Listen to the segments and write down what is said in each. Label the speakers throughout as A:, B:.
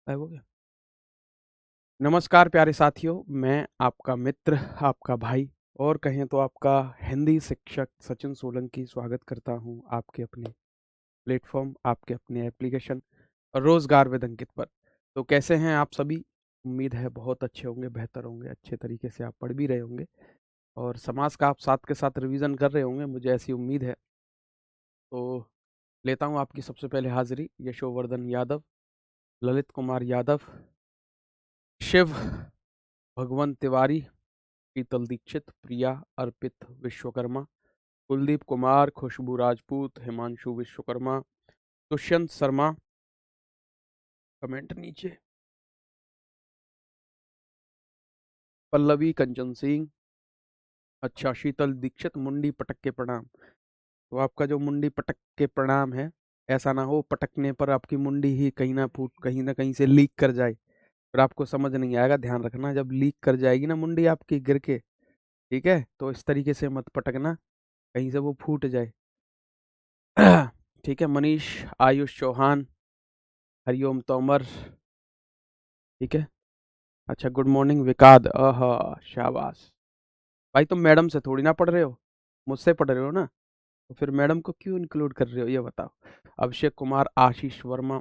A: हो गया। नमस्कार प्यारे साथियों, मैं आपका मित्र, आपका भाई और कहें तो आपका हिंदी शिक्षक सचिन सोलंकी स्वागत करता हूं आपके अपने प्लेटफॉर्म, आपके अपने एप्लीकेशन रोजगार विद अंकित पर। तो कैसे हैं आप सभी? उम्मीद है बहुत अच्छे होंगे, बेहतर होंगे, अच्छे तरीके से आप पढ़ भी रहे होंगे और समाज का आप साथ के साथ रिवीजन कर रहे होंगे, मुझे ऐसी उम्मीद है। तो लेता हूं आपकी सबसे पहले हाजिरी यशोवर्धन यादव, ललित कुमार यादव, शिव भगवंत तिवारी, शीतल दीक्षित, प्रिया अर्पित विश्वकर्मा, कुलदीप कुमार, खुशबू राजपूत, हिमांशु विश्वकर्मा, दुष्यंत शर्मा, कमेंट नीचे, पल्लवी कंचन सिंह। अच्छा, शीतल दीक्षित, मुंडी पटक के प्रणाम। तो आपका जो मुंडी पटक के प्रणाम है, ऐसा ना हो पटकने पर आपकी मुंडी ही कहीं ना कहीं से लीक कर जाए, फिर आपको समझ नहीं आएगा। ध्यान रखना, जब लीक कर जाएगी ना मुंडी आपकी गिर के, ठीक है, तो इस तरीके से मत पटकना कहीं से वो फूट जाए। ठीक है। मनीष आयुष चौहान, हरिओम तोमर, ठीक है। अच्छा, गुड मॉर्निंग विकाद, शाबाश। भाई तुम मैडम से थोड़ी ना पढ़ रहे हो, मुझसे पढ़ रहे हो ना, तो फिर मैडम को क्यों इंक्लूड कर रहे हो ये बताओ। अभिषेक कुमार, आशीष वर्मा,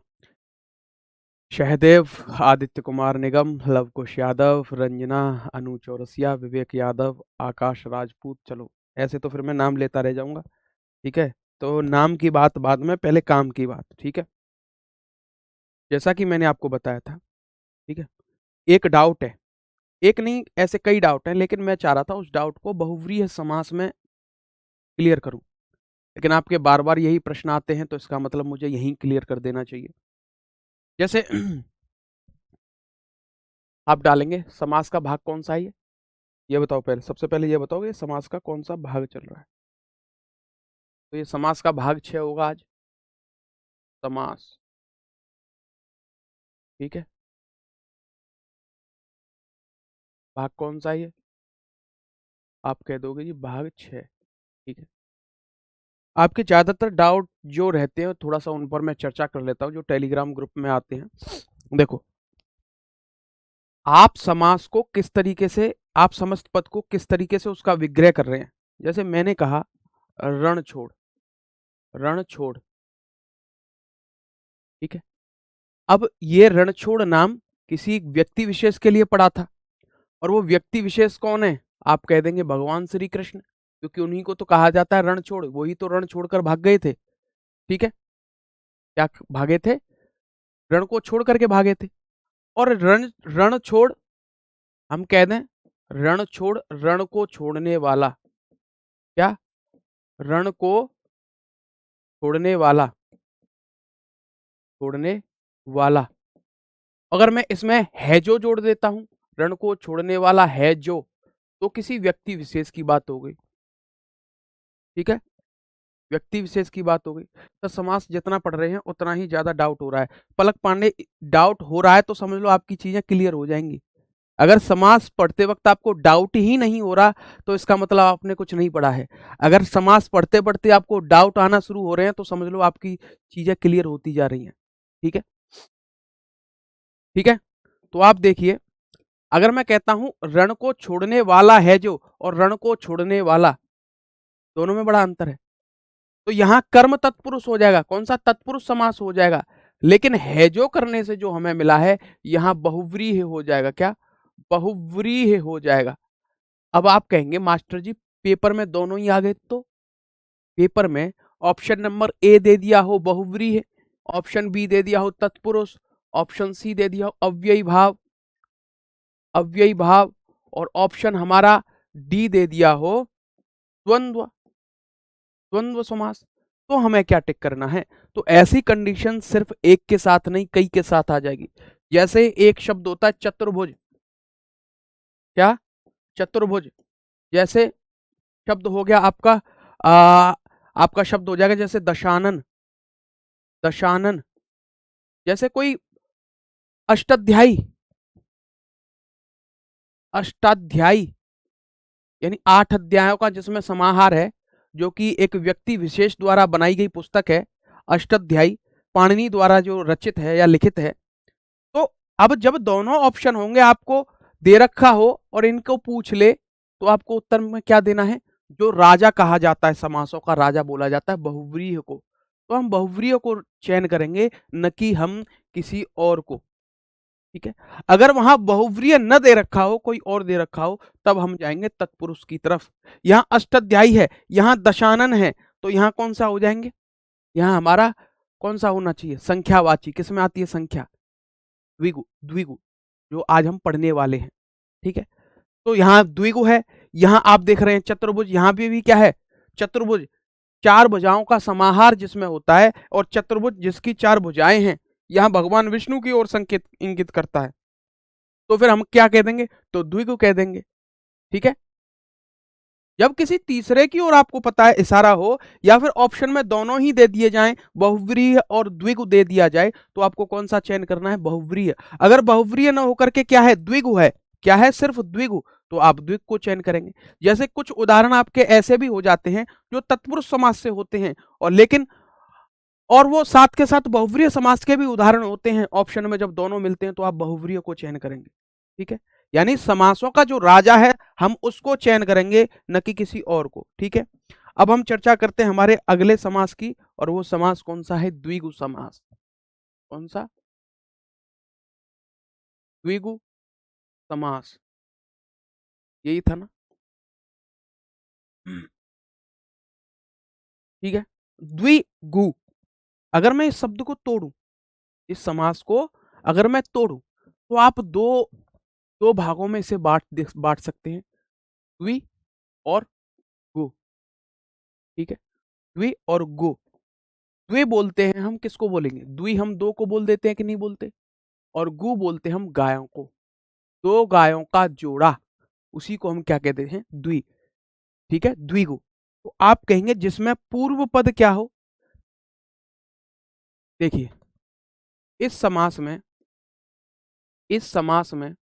A: सहदेव, आदित्य कुमार निगम, लव कुश यादव, रंजना, अनु चौरसिया, विवेक यादव, आकाश राजपूत। चलो ऐसे तो फिर मैं नाम लेता रह जाऊंगा, ठीक है। तो नाम की बात बाद में, पहले काम की बात, ठीक है। जैसा कि मैंने आपको बताया था, ठीक है, एक डाउट है, एक नहीं ऐसे कई डाउट हैं, लेकिन मैं चाह रहा था उस डाउट को बहुव्रीहि समास में क्लियर करूं, लेकिन आपके बार बार यही प्रश्न आते हैं, तो इसका मतलब मुझे यही क्लियर कर देना चाहिए। जैसे आप डालेंगे समास का भाग कौन सा है, ये बताओ। पहले सबसे पहले ये बताओ, ये समास का कौन सा भाग चल रहा है। तो ये समास का भाग 6 होगा आज, समास, ठीक है। भाग कौन सा है ये, आप कह दोगे जी भाग 6, ठीक है। आपके ज्यादातर डाउट जो रहते हैं थोड़ा सा उन पर मैं चर्चा कर लेता हूँ, जो टेलीग्राम ग्रुप में आते हैं। देखो, आप समास को किस तरीके से, आप समस्त पद को किस तरीके से उसका विग्रह कर रहे हैं। जैसे मैंने कहा रण छोड़, रण छोड़, ठीक है। अब ये रण छोड़ नाम किसी व्यक्ति विशेष के लिए पड़ा था, और वो व्यक्ति विशेष कौन है, आप कह देंगे भगवान श्री कृष्ण, क्योंकि उन्हीं को तो कहा जाता है रण छोड़, वही तो रण छोड़कर भाग गए थे, ठीक है। क्या भागे थे, रण को छोड़ करके भागे थे। और रण रण छोड़, हम कह दें रण छोड़, रण को छोड़ने वाला, क्या, रण को छोड़ने वाला, छोड़ने वाला। अगर मैं इसमें है जो जोड़ देता हूं, रण को छोड़ने वाला है जो, तो किसी व्यक्ति विशेष की बात हो गई, ठीक है, व्यक्ति विशेष की बात हो गई। तो समास जितना पढ़ रहे हैं उतना ही ज्यादा डाउट हो रहा है। पलक पांडे, डाउट हो रहा है तो समझ लो आपकी चीजें क्लियर हो जाएंगी। अगर समास पढ़ते वक्त आपको डाउट ही नहीं हो रहा, तो इसका मतलब आपने कुछ नहीं पढ़ा है। अगर समास पढ़ते पढ़ते आपको डाउट आना शुरू हो रहे हैं, तो समझ लो आपकी चीजें क्लियर होती जा रही हैं, ठीक है, ठीक है। तो आप देखिए, अगर मैं कहता हूं रण को छोड़ने वाला है जो, और रण को छोड़ने वाला, दोनों में बड़ा अंतर है। तो यहां कर्म तत्पुरुष हो जाएगा, कौन सा, तत्पुरुष समास हो जाएगा। लेकिन है जो करने से जो हमें मिला है, यहां बहुव्रीहि हो जाएगा, क्या, बहुव्रीहि हो जाएगा। अब आप कहेंगे मास्टर जी पेपर में दोनों ही आ गए, तो पेपर में ऑप्शन नंबर ए दे दिया हो बहुव्रीहि, ऑप्शन बी दे दिया हो तत्पुरुष, ऑप्शन सी दे दिया हो अव्ययी भाव, अव्ययी भाव, और ऑप्शन हमारा डी दे दिया हो द्वंद्व, द्वंद्व समास, तो हमें क्या टिक करना है। तो ऐसी कंडीशन सिर्फ एक के साथ नहीं, कई के साथ आ जाएगी। जैसे एक शब्द होता है चतुर्भुज, क्या, चतुर्भुज। जैसे शब्द हो गया आपका, आपका शब्द हो जाएगा जैसे दशानन, दशानन। जैसे कोई अष्टाध्यायी, अष्टाध्यायी, यानी 8 अध्यायों का जिसमें समाहार है, जो कि एक व्यक्ति विशेष द्वारा बनाई गई पुस्तक है, अष्टाध्यायी, पाणिनि द्वारा जो रचित है या लिखित है। तो अब जब दोनों ऑप्शन होंगे, आपको दे रखा हो और इनको पूछ ले, तो आपको उत्तर में क्या देना है? जो राजा कहा जाता है, समासों का राजा बोला जाता है बहुव्रीहि को, तो हम बहुव्रीहि को चयन करेंगे, न कि हम किसी और को। ठीक है, अगर वहां बहुव्रीहि न दे रखा हो, कोई और दे रखा हो, तब हम जाएंगे तत्पुरुष की तरफ। यहाँ अष्टाध्यायी है, यहाँ दशानन है, तो यहाँ कौन सा हो जाएंगे? यहाँ हमारा कौन सा होना चाहिए? संख्यावाची। किसमें आती है संख्या? द्विगु। द्विगु जो आज हम पढ़ने वाले हैं। ठीक है, तो यहाँ द्विगु है। यहाँ आप देख रहे हैं चतुर्भुज, यहाँ भी क्या है? चतुर्भुज, चार भुजाओं का समाहार जिसमें होता है, और चतुर्भुज जिसकी चार भुजाएं हैं, यहाँ भगवान विष्णु की ओर संकेत इंगित करता है। तो फिर हम क्या कह देंगे? तो द्विगु कह देंगे। ठीक है, जब किसी तीसरे की ओर आपको पता है इशारा हो, या फिर ऑप्शन में दोनों ही दे दिए जाएं, बहुव्रीहि और द्विगु दे दिया जाए, तो आपको कौन सा चयन करना है? बहुव्रीहि। अगर बहुव्रीहि न होकर के क्या है? द्विगु है। क्या है? सिर्फ द्विगु, तो आप द्विगु को चयन करेंगे। जैसे कुछ उदाहरण आपके ऐसे भी हो जाते हैं जो तत्पुरुष समास से होते हैं, और लेकिन और वो साथ के साथ बहुव्रीहि समास के भी उदाहरण होते हैं। ऑप्शन में जब दोनों मिलते हैं, तो आप बहुव्रीहि को चयन करेंगे। ठीक है, यानी समासों का जो राजा है, हम उसको चयन करेंगे, न कि किसी और को। ठीक है, अब हम चर्चा करते हैं हमारे अगले समास की, और वो समास कौन सा है? द्विगु समास। कौन सा? द्विगु समास, यही था ना? ठीक है, द्विगु। अगर मैं इस शब्द को तोड़ू, इस समास को अगर मैं तोड़ू, तो आप दो दो भागों में इसे बांट सकते हैं, द्वि और गु। ठीक है, द्वि और गु। द्वि बोलते हैं हम किसको बोलेंगे? द्वि हम दो को बोल देते हैं कि नहीं बोलते? और गु बोलते हैं हम गायों को। दो गायों का जोड़ा, उसी को हम क्या कहते हैं? द्वि। ठीक है, द्विगु। तो आप कहेंगे जिसमें पूर्व पद क्या हो? देखिए, इस समास में इस समास में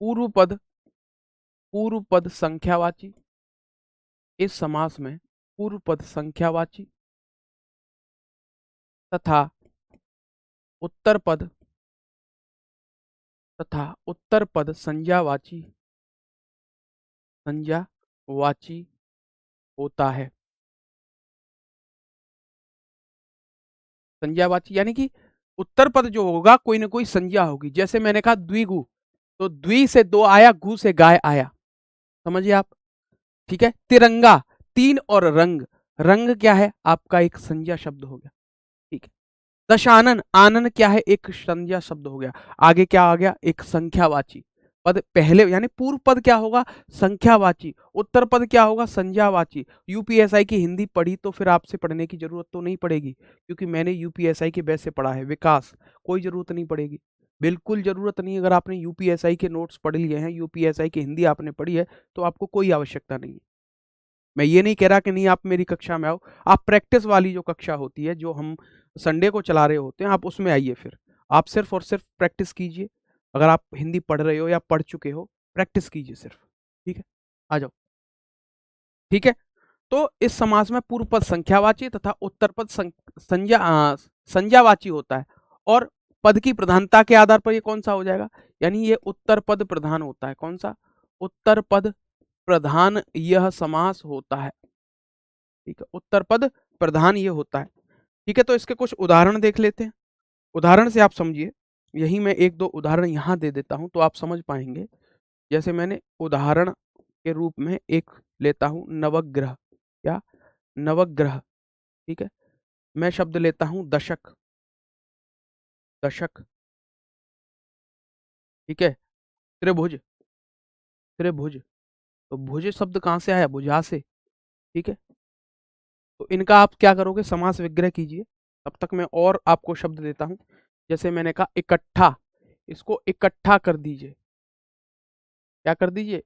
A: पूर्व पद संख्यावाची। इस समास में पूर्व पद संख्यावाची तथा उत्तर पद संज्ञावाची होता है। संज्ञावाची यानी कि उत्तर पद जो होगा, कोई ना कोई संज्ञा होगी। जैसे मैंने कहा द्विगु, तो द्वि से दो आया, गु से गाय आया। समझिए आप? ठीक है, तिरंगा, तीन और रंग। रंग क्या है? आपका एक संज्ञा शब्द हो गया। ठीक है, दशानन, आनन क्या है? एक संज्ञा शब्द हो गया। आगे क्या आ गया? एक संख्यावाची पद। पहले यानी पूर्व पद क्या होगा? संख्यावाची। उत्तर पद क्या होगा? संज्ञावाची। यूपीएसआई की हिंदी पढ़ी तो फिर आपसे पढ़ने की जरूरत तो नहीं पड़ेगी, क्योंकि मैंने यूपीएसआई के बेस से पढ़ा है। विकास, कोई जरूरत नहीं पड़ेगी, बिल्कुल जरूरत नहीं। अगर आपने यूपीएसआई के नोट्स पढ़ लिए हैं, यूपीएसआई की हिंदी आपने पढ़ी है, तो आपको कोई आवश्यकता नहीं है। मैं ये नहीं कह रहा कि नहीं आप मेरी कक्षा में आओ, आप प्रैक्टिस वाली जो कक्षा होती है, जो हम संडे को चला रहे होते हैं, आप उसमें आइए। फिर आप सिर्फ और सिर्फ प्रैक्टिस कीजिए। अगर आप हिंदी पढ़ रहे हो या पढ़ चुके हो, प्रैक्टिस कीजिए सिर्फ। ठीक है, आ जाओ। ठीक है, तो इस समास में पूर्व पद संख्यावाची तथा उत्तर पद संज्ञावाची होता है। और पद की प्रधानता के आधार पर ये कौन सा हो जाएगा? यानी ये उत्तर पद प्रधान होता है। कौन सा? उत्तर पद प्रधान यह समास होता है। ठीक है, उत्तर पद प्रधान ये होता है। ठीक है, तो इसके कुछ उदाहरण देख लेते हैं। उदाहरण से आप समझिए। यही मैं एक दो उदाहरण यहाँ दे देता हूँ, तो आप समझ पाएंगे। जैसे मैंने उदाहरण के रूप में एक लेता हूँ, नवग्रह। क्या? नवग्रह। ठीक है, मैं शब्द लेता हूँ दशक। दशक। ठीक है, त्रिभुज। त्रिभुज, तो भुज शब्द कहाँ से आया? भुजा से। ठीक है, तो इनका आप क्या करोगे? समास विग्रह कीजिए। तब तक मैं और आपको शब्द देता हूं। जैसे मैंने कहा इकट्ठा, इसको इकट्ठा कर दीजिए। क्या कर दीजिए?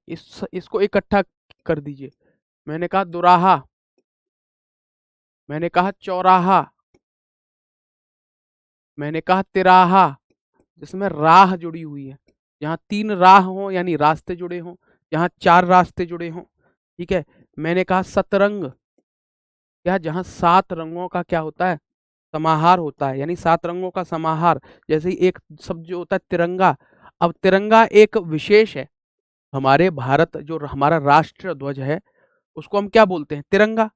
A: इसको इकट्ठा कर दीजिए। मैंने कहा दुराहा, मैंने कहा चौराहा, मैंने कहा तिराहा, जिसमें राह जुड़ी हुई है। जहां तीन राह हो यानी रास्ते जुड़े हों, जहां चार रास्ते जुड़े हों। ठीक है, मैंने कहा सतरंग, क्या? जहां सात रंगों का क्या होता है? समाहार होता है, यानी 7 रंगों का समाहार। जैसे ही एक शब्द जो होता है तिरंगा, अब तिरंगा एक विशेष है। हमारे भारत जो हमारा राष्ट्र ध्वज है, उसको हम क्या बोलते हैं? तिरंगा।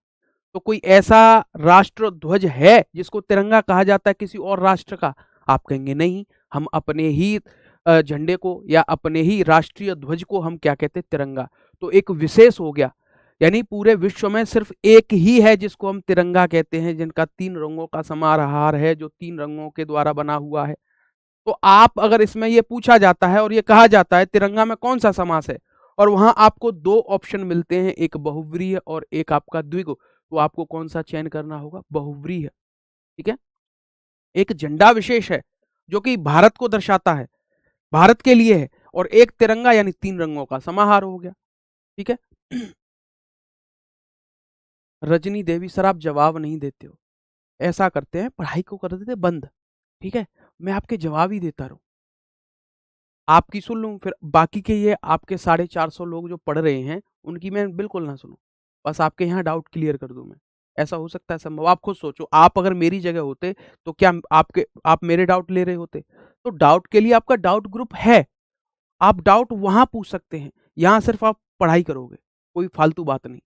A: तो कोई ऐसा राष्ट्र ध्वज है जिसको तिरंगा कहा जाता है किसी और राष्ट्र का? आप कहेंगे नहीं, हम अपने ही झंडे को या अपने ही राष्ट्रीय ध्वज को हम क्या कहते हैं? तिरंगा। तो एक विशेष हो गया, यानी पूरे विश्व में सिर्फ एक ही है जिसको हम तिरंगा कहते हैं, जिनका 3 रंगों का समाहार है, जो 3 रंगों के द्वारा बना हुआ है। तो आप अगर इसमें ये पूछा जाता है और ये कहा जाता है तिरंगा में कौन सा समास है, और वहां आपको 2 ऑप्शन मिलते हैं, एक बहुव्रीहि और एक आपका द्विगु, तो आपको कौन सा चयन करना होगा? बहुव्रीहि। ठीक है। एक झंडा विशेष है जो कि भारत को दर्शाता है, भारत के लिए है, और एक तिरंगा यानी 3 रंगों का समाहार हो गया। ठीक है। रजनी देवी सर, आप जवाब नहीं देते हो। ऐसा करते हैं, पढ़ाई को कर देते बंद। ठीक है, मैं आपके जवाब ही देता रहूं। आपकी सुन लूं, फिर बाकी के ये आपके 450 लोग जो पढ़ रहे हैं उनकी मैं बिल्कुल ना सुनूं। बस आपके यहाँ डाउट क्लियर कर दूं मैं। ऐसा हो सकता है संभव? आप खुद सोचो, आप अगर मेरी जगह होते तो क्या आप मेरे डाउट ले रहे होते? तो डाउट के लिए आपका डाउट ग्रुप है, आप डाउट वहां पूछ सकते हैं। यहाँ सिर्फ आप पढ़ाई करोगे, कोई फालतू बात नहीं।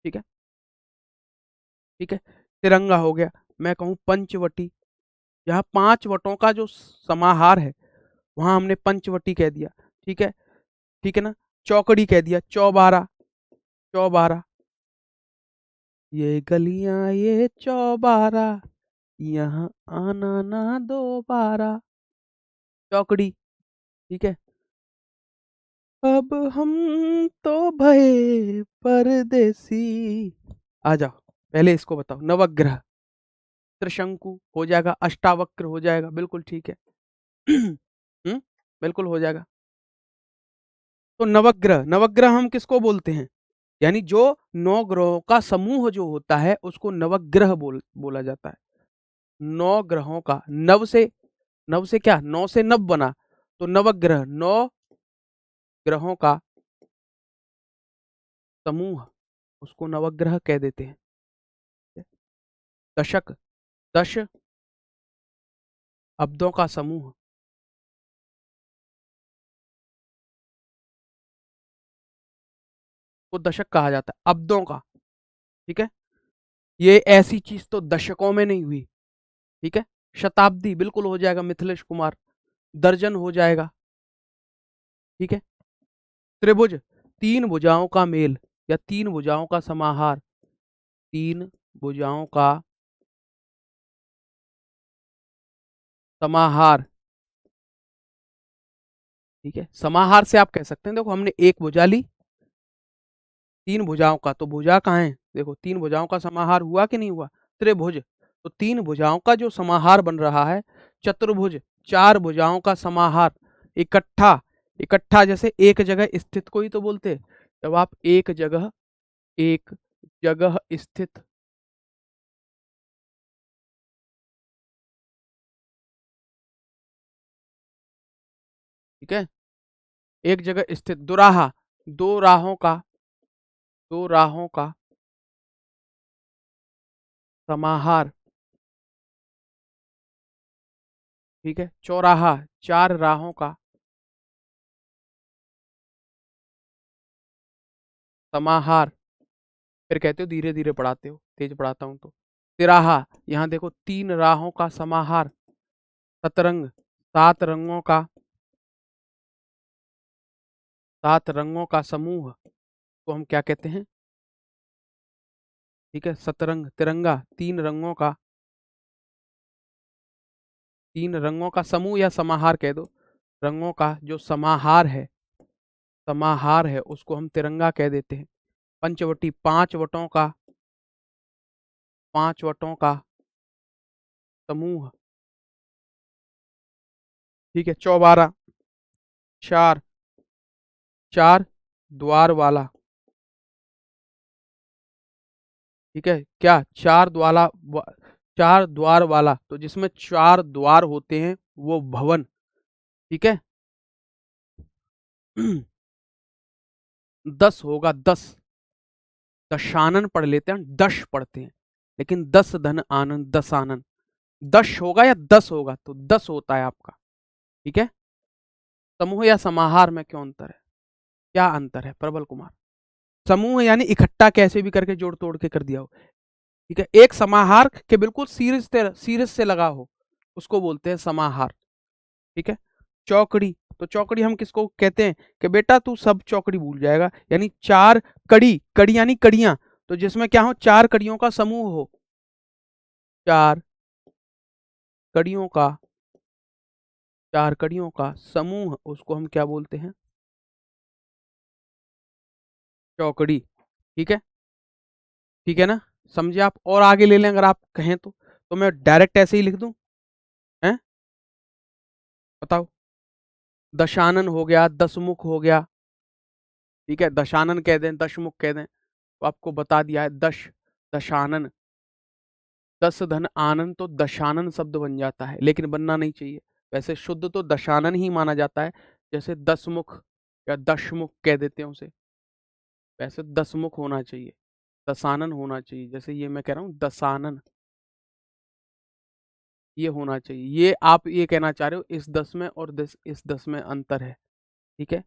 A: ठीक है। ठीक है। तिरंगा हो गया। मैं कहूँ पंचवटी, यहाँ 5 वटों का जो समाहार है, वहां हमने पंचवटी कह दिया। ठीक है। ठीक है ना। चौकड़ी कह दिया, चौबारा, चौबारा। ये गलियां ये चौबारा, यहाँ आना ना दोबारा। चौकड़ी। ठीक है। अब हम तो भये परदेसी। आ जाओ, पहले इसको बताओ। नवग्रह, त्रिशंकु हो जाएगा, अष्टावक्र हो जाएगा, बिल्कुल ठीक है। बिल्कुल हो जाएगा। तो नवग्रह, नवग्रह हम किसको बोलते हैं? यानी जो 9 ग्रहों का समूह जो होता है उसको नवग्रह बोला जाता है। 9 ग्रहों का, नव से क्या, 9 से नव बना, तो नवग्रह 9 ग्रहों का समूह, उसको नवग्रह कह देते हैं। दशक, 10 अब्दों का समूह, को दशक कहा जाता है, अब्दों का। ठीक है। ये ऐसी चीज तो दशकों में नहीं हुई। ठीक है। शताब्दी बिल्कुल हो जाएगा, मिथिलेश कुमार। दर्जन हो जाएगा। ठीक है। त्रिभुज, 3 भुजाओं का मेल या 3 भुजाओं का समाहार, 3 भुजाओं का समाहार। ठीक है। समाहार से आप कह सकते हैं, देखो हमने एक भुजा ली, 3 भुजाओं का, तो भुजा कहाँ है? देखो 3 भुजाओं का समाहार हुआ कि नहीं हुआ? त्रिभुज, तो 3 भुजाओं का जो समाहार बन रहा है। चतुर्भुज, 4 भुजाओं का समाहार। इकट्ठा, इकट्ठा जैसे एक जगह स्थित को ही तो बोलते हैं। जब आप एक जगह स्थित। ठीक है। एक जगह स्थित। दुराहा, 2 राहों का, 2 राहों का समाहार। ठीक है। चौराहा, 4 राहों का समाहार। फिर कहते हो धीरे धीरे पढ़ाते हो, तेज पढ़ाता हूं तो। तिराहा, यहाँ देखो 3 राहों का समाहार। सतरंग, 7 रंगों का, 7 रंगों का समूह को हम क्या कहते हैं? ठीक है। सतरंग, तिरंगा, 3 रंगों का, 3 रंगों का समूह या समाहार कह दो। रंगों का जो समाहार है, समाहार है उसको हम तिरंगा कह देते हैं। पंचवटी, 5 वटों का, 5 वटों का समूह। ठीक है। चौबारा, 4, 4 द्वार वाला। ठीक है। क्या, 4 द्वारा, 4 द्वार वाला, तो जिसमें 4 द्वार होते हैं वो भवन। ठीक है। 10 होगा, 10। दशानन पढ़ लेते हैं, दश पढ़ते हैं, लेकिन 10 धन आनंद, 10 आनंद। दश होगा या 10 होगा, तो 10 होता है आपका। ठीक है, समूह या समाहार में क्यों अंतर है? क्या अंतर है प्रबल कुमार? समूह यानी इकट्ठा कैसे भी करके जोड़ तोड़ के कर दिया हो। ठीक है, एक समाहार के बिल्कुल सीरीज से लगा हो, उसको बोलते हैं समाहार। ठीक है, चौकड़ी, तो चौकड़ी हम किसको कहते हैं कि बेटा तू सब चौकड़ी भूल जाएगा, यानी चार कड़ी, कड़ी यानी कड़ियां, तो जिसमें क्या हो, चार कड़ियों का समूह हो, चार कड़ियों का, चार कड़ियों का समूह, उसको हम क्या बोलते हैं? चौकड़ी। ठीक है, ठीक है ना, समझे आप? और आगे ले लें अगर आप कहें तो मैं डायरेक्ट ऐसे ही लिख दूं, हैं? बताओ, दशानन हो गया, दशमुख हो गया। ठीक है, दशानन कह दें, दशमुख कह दें, तो आपको बता दिया है दशानन, दस धन आनंद, तो दशानन शब्द बन जाता है, लेकिन बनना नहीं चाहिए। वैसे शुद्ध तो दशानन ही माना जाता है, जैसे दसमुख या दशमुख कह देते हैं उसे, वैसे दसमुख होना चाहिए, दसानन होना चाहिए, जैसे ये मैं कह रहा हूँ दसानन, ये होना चाहिए। ये आप ये कहना चाह रहे हो इस दस में और इस दस में अंतर है। ठीक है,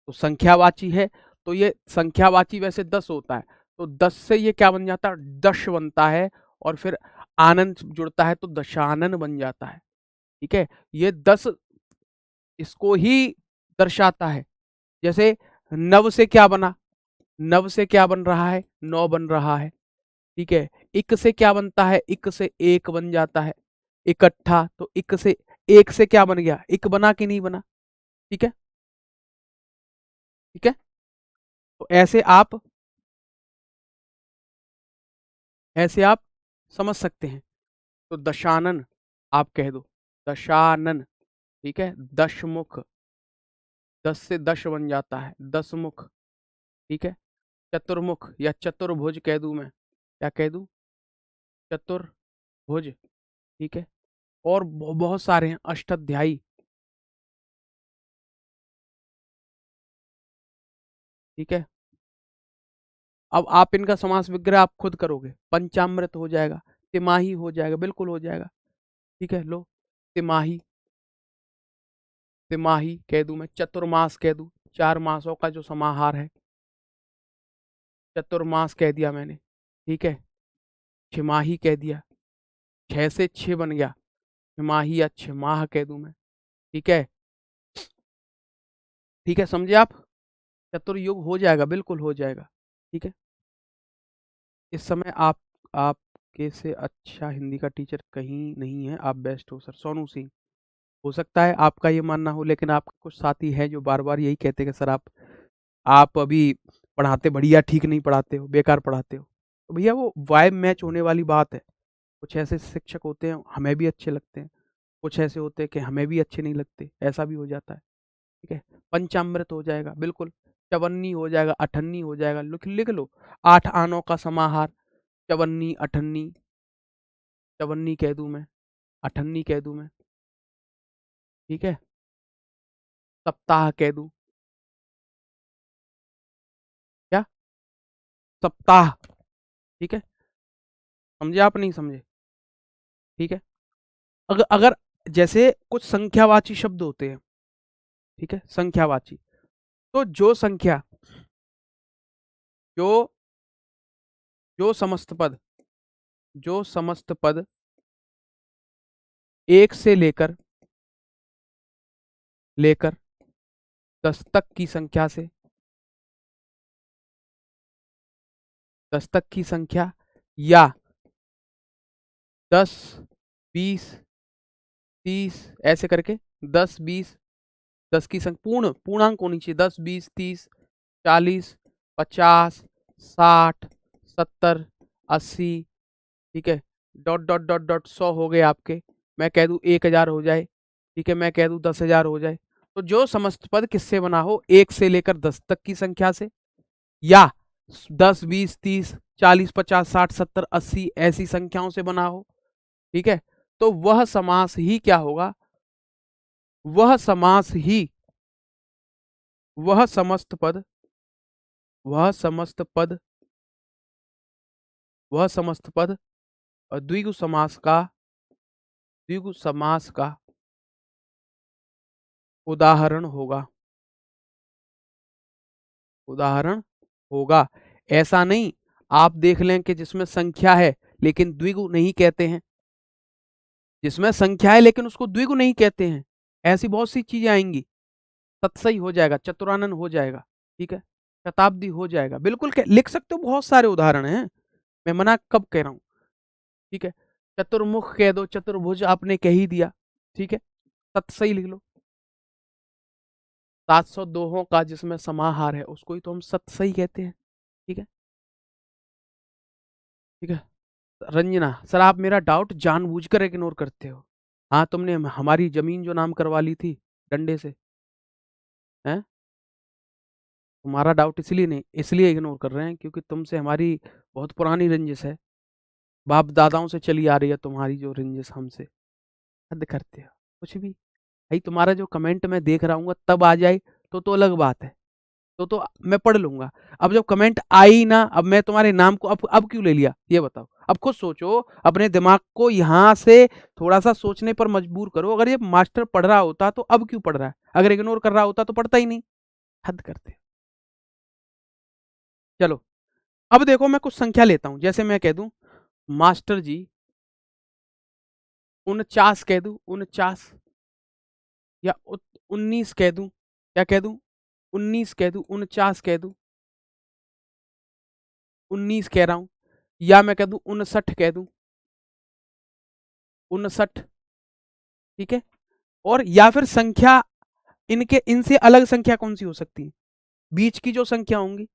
A: तो संख्यावाची है, तो ये संख्यावाची वैसे 10 होता है, तो 10 से ये क्या बन जाता है, दश बनता है, और फिर आनंद जुड़ता है तो दशानन बन जाता है। ठीक है, ये 10 इसको ही दर्शाता है। जैसे नव से क्या बना, नव से क्या बन रहा है, 9 बन रहा है। ठीक है, इक से क्या बनता है, इक से एक बन जाता है, इकट्ठा, तो इक से एक से क्या बन गया, इक बना कि नहीं बना? ठीक है, ठीक है, तो ऐसे आप समझ सकते हैं। तो दशानन आप कह दो, दशानन। ठीक है, दशमुख, 10 से दश बन जाता है, दसमुख। ठीक है, चतुर्मुख या चतुर्भुज कह दूं मैं, क्या कह दूं, चतुर्भुज। ठीक है, और बहुत सारे हैं, अष्टाध्यायी। ठीक है, अब आप इनका समास विग्रह आप खुद करोगे, पंचामृत हो जाएगा, तिमाही हो जाएगा, बिल्कुल हो जाएगा। ठीक है, लो, तिमाही, तिमाही कह दूं मैं, चतुर्मास कह दूं, 4 मासों का जो समाहार है, चतुर्मास कह दिया मैंने। ठीक है, छिमाही कह दिया, 6 से 6 बन गया, छिमाही या छिमाह कह दूं मैं। ठीक है, ठीक है, समझे आप? चतुर्युग हो जाएगा, बिल्कुल हो जाएगा। ठीक है, इस समय आपके से अच्छा हिंदी का टीचर कहीं नहीं है, आप बेस्ट हो सर। सोनू सिंह, हो सकता है आपका ये मानना हो, लेकिन आपके कुछ साथी हैं जो बार बार यही कहते हैं कि सर आप अभी पढ़ाते बढ़िया ठीक नहीं पढ़ाते हो, बेकार पढ़ाते हो। तो भैया वो वाइब मैच होने वाली बात है। कुछ ऐसे शिक्षक होते हैं हमें भी अच्छे लगते हैं, कुछ ऐसे होते हैं कि हमें भी अच्छे नहीं लगते, ऐसा भी हो जाता है। ठीक है, पंचामृत हो जाएगा, बिल्कुल, चवन्नी हो जाएगा, अठन्नी हो जाएगा, लिख लिख लो, 8 आनों का समाहार, चवन्नी अठन्नी, चवन्नी कह दूं मैं, अठन्नी कह दूं मैं। ठीक है, सप्ताह कह दूं, क्या, सप्ताह। ठीक है, समझे आप, नहीं समझे? ठीक है, अगर अगर जैसे कुछ संख्यावाची शब्द होते हैं, ठीक है, संख्यावाची, तो जो जो समस्त पद, जो समस्त पद एक से लेकर 10 तक की संख्या से, 10 तक की संख्या, या 10, 20, 30 ऐसे करके, 10, 20, 10 की संख्या पूर्णांक होनी चाहिए, 10, 20, 30, 40, 50, 60, 70, 80। ठीक है, डॉट डॉट डॉट डॉट 100 हो गए आपके, मैं कह दूं 1000 हो जाए। ठीक है, मैं कह दूं 10,000 हो जाए। तो जो समस्त पद किससे बना हो, 1 से लेकर 10 तक की संख्या से, या 10, 20, 30, 40, 50, 60, 70, 80 ऐसी संख्याओं से बना हो। ठीक है, तो वह समास ही क्या होगा, वह समास ही, वह समस्त पद, वह समस्त पद, वह समस्त पद द्विगु समास का द्विगु समास का उदाहरण होगा, उदाहरण होगा। ऐसा नहीं आप देख लें कि जिसमें संख्या है लेकिन द्विगु नहीं कहते हैं, जिसमें संख्या है लेकिन उसको द्विगु नहीं कहते हैं, ऐसी बहुत सी चीजें आएंगी। तत्सई हो जाएगा, चतुरानन हो जाएगा, ठीक है, शताब्दी हो जाएगा, बिल्कुल लिख सकते हो, बहुत सारे उदाहरण हैं, मैं मना कब कह रहा हूं, ठीक है। चतुर्मुख कह दो, चतुर्भुज आपने कह ही दिया, ठीक है, तत्सई लिख लो। 700 दोहों का जिसमें समाहार है उसको ही तो हम सतसई कहते हैं, ठीक है, ठीक है। रंजना सर, आप मेरा डाउट जानबूझकर इग्नोर करते हो। हाँ, तुमने हमारी जमीन जो नाम करवा ली थी डंडे से, हैं? तुम्हारा डाउट इसलिए नहीं, इसलिए इग्नोर कर रहे हैं क्योंकि तुमसे हमारी बहुत पुरानी रंजिश है, बाप दादाओं से चली आ रही है तुम्हारी जो रंजिश हमसे। हद करते हो कुछ भी। भाई तुम्हारा जो कमेंट मैं देख रहा हूँ तब आ जाए तो अलग बात है, तो मैं पढ़ लूंगा। अब जब कमेंट आई ना, अब मैं तुम्हारे नाम को अब क्यों ले लिया ये बताओ। अब खुद सोचो, अपने दिमाग को यहाँ से थोड़ा सा सोचने पर मजबूर करो। अगर ये मास्टर पढ़ रहा होता तो अब क्यों पढ़ रहा है, अगर इग्नोर कर रहा होता तो पढ़ता ही नहीं। हद करते। चलो अब देखो, मैं कुछ संख्या लेता हूं, जैसे मैं कह दूं मास्टर जी 49 कह दूं, 49, या 19 कह दूं, क्या कह दूं, 19 कह दूं, 49 कह दूं, 19 कह रहा हूं, या मैं कह दूं 59 कह दूं, 59, ठीक है। और या फिर संख्या इनके इनसे अलग संख्या कौन सी हो सकती है, बीच की जो संख्या होंगी